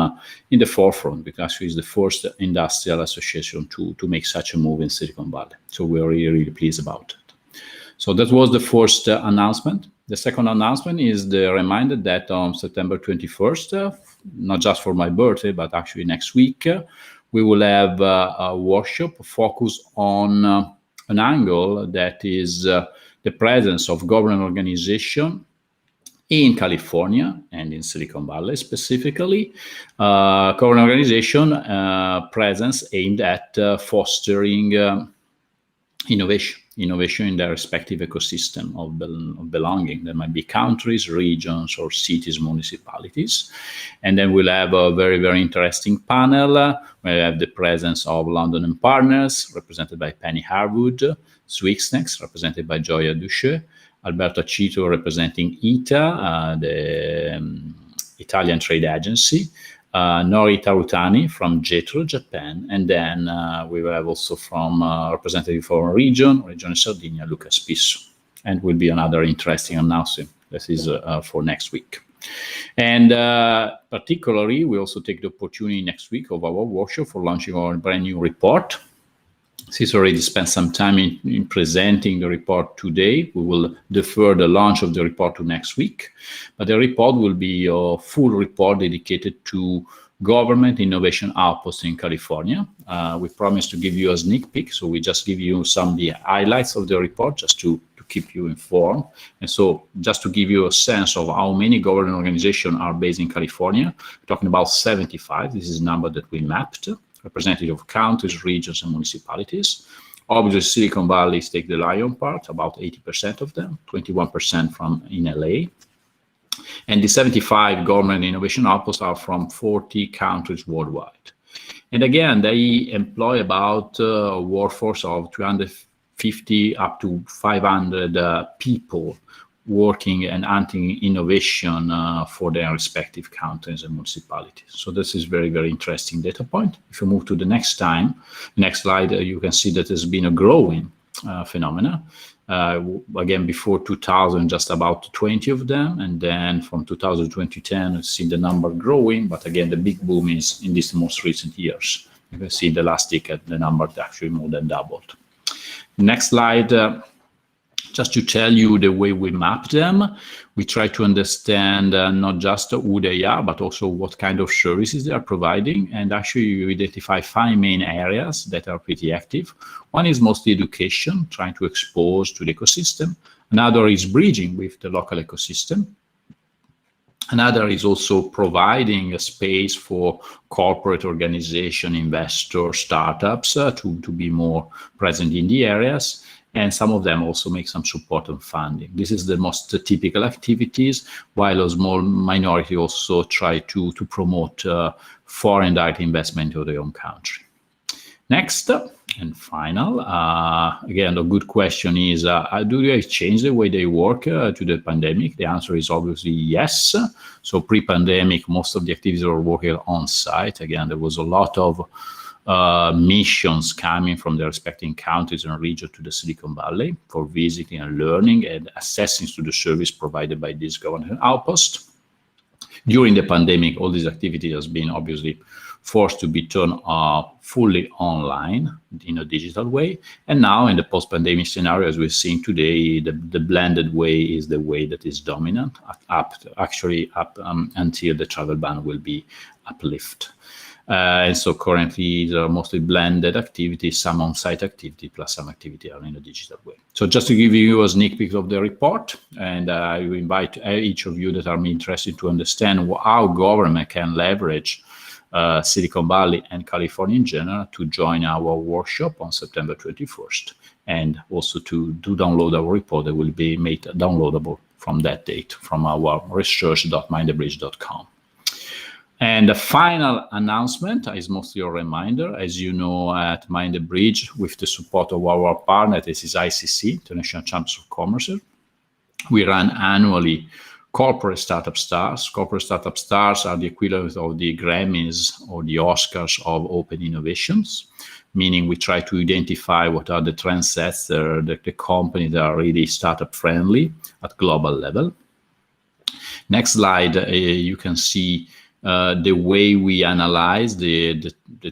B: in the forefront, because actually it's the first industrial association to make such a move in Silicon Valley. So we're really, really pleased about it. So that was the first announcement. The second announcement is the reminder that on September 21st, not just for my birthday, but actually next week, we will have a workshop focused on an angle that is the presence of government organization in California and in Silicon Valley specifically, government organization presence aimed at fostering innovation. innovation in their respective ecosystem of belonging. There might be countries, regions, or cities, municipalities. And then we'll have a very, very interesting panel where we have the presence of London and Partners, represented by Penny Harwood, Swixnex, represented by Gioia Duche, Alberto Acito, representing ITA, the Italian trade agency, Nori Tarutani from JETRO, Japan, and then we will have also from representative from Region Sardinia, Luca Spisso, and will be another interesting announcement. This is for next week. And particularly, we also take the opportunity next week of our workshop for launching our brand new report. Since already spent some time in presenting the report today, we will defer the launch of the report to next week. But the report will be a full report dedicated to government innovation outposts in California. We promised to give you a sneak peek, so we just give you some of the highlights of the report just to keep you informed. And so just to give you a sense of how many government organizations are based in California, we're talking about 75. This is a number that we mapped, representative of counties, regions, and municipalities. Obviously, Silicon Valley take the lion part, about 80% of them, 21% from in LA. And the 75 government innovation outposts are from 40 countries worldwide. And again, they employ about a workforce of 250 up to 500 people working and hunting innovation for their respective counties and municipalities. So this is very, very interesting data point. If you move to the next slide, you can see that there's been a growing phenomena. Again, before 2000, just about 20 of them. And then from 2000 to 2010, we've seen the number growing. But again, the big boom is in these most recent years. You can see the last decade, the number actually more than doubled. Next slide. Just to tell you the way we map them, we try to understand not just who they are, but also what kind of services they are providing. And actually, you identify 5 main areas that are pretty active. One is mostly education, trying to expose to the ecosystem. Another is bridging with the local ecosystem. Another is also providing a space for corporate organization, investors, startups to be more present in the areas. And some of them also make some support and funding. This is the most typical activities, while a small minority also try to promote foreign direct investment into their own country. Next and final, again, the good question is, do they change the way they work to the pandemic? The answer is obviously yes. So pre-pandemic, most of the activities were working on site. Again, there was a lot of missions coming from the respective counties and regions to the Silicon Valley for visiting and learning and assessing to the service provided by this government outpost. During the pandemic, all these activities has been obviously forced to be turned fully online in a digital way. And now in the post-pandemic scenario, as we're seeing today, the blended way is the way that is dominant up until the travel ban will be uplifted. And so currently there are mostly blended activities, some on-site activity plus some activity are in a digital way. So just to give you a sneak peek of the report, and I will invite each of you that are interested to understand how government can leverage Silicon Valley and California in general to join our workshop on September 21st, and also to download our report that will be made downloadable from that date from our research.mindthebridge.com. And the final announcement is mostly a reminder. As you know, at Mind the Bridge, with the support of our partner, this is ICC, International Champions of Commerce, we run annually Corporate Startup Stars. Corporate Startup Stars are the equivalent of the Grammys or the Oscars of open innovations, meaning we try to identify what are the trendsetters, the companies that are really startup friendly at global level. Next slide, you can see the way we analyze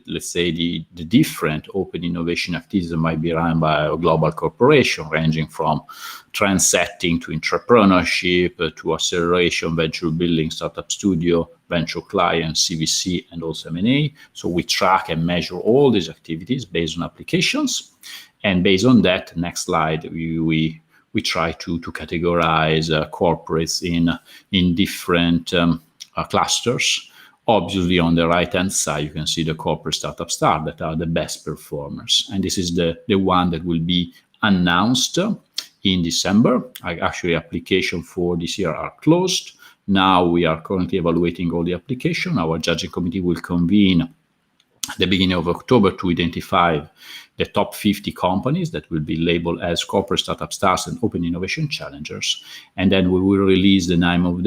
B: let's say the different open innovation activities that might be run by a global corporation, ranging from trend setting to entrepreneurship to acceleration, venture building, startup studio, venture clients, CVC, and also M&A. So we track and measure all these activities based on applications, and based on that, next slide, we try to categorize corporates in different clusters. Obviously, on the right-hand side, you can see the corporate startup star that are the best performers. And this is the one that will be announced in December. Actually, application for this year are closed. Now we are currently evaluating all the application. Our judging committee will convene at the beginning of October to identify the top 50 companies that will be labeled as corporate startup stars and open innovation challengers. And then we will release the names of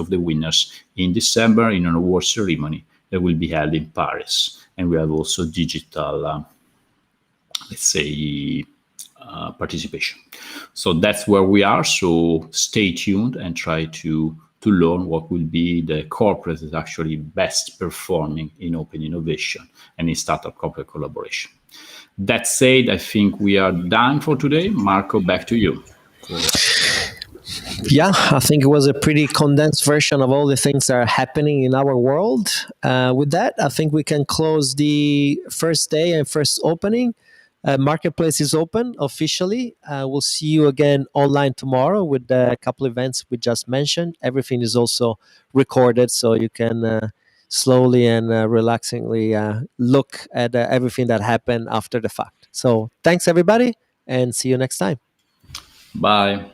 B: the winners in December in an award ceremony that will be held in Paris. And we have also digital, participation. So that's where we are. So stay tuned and try to learn what will be the corporate that is actually best performing in open innovation and in startup corporate collaboration. That said, I think we are done for today. Marco, back to you.
A: Yeah, I think it was a pretty condensed version of all the things that are happening in our world. With that, I think we can close the first day and first opening. Marketplace is open officially. We'll see you again online tomorrow with a couple events we just mentioned. Everything is also recorded, so you can slowly and relaxingly look at everything that happened after the fact. So thanks, everybody, and see you next time.
B: Bye.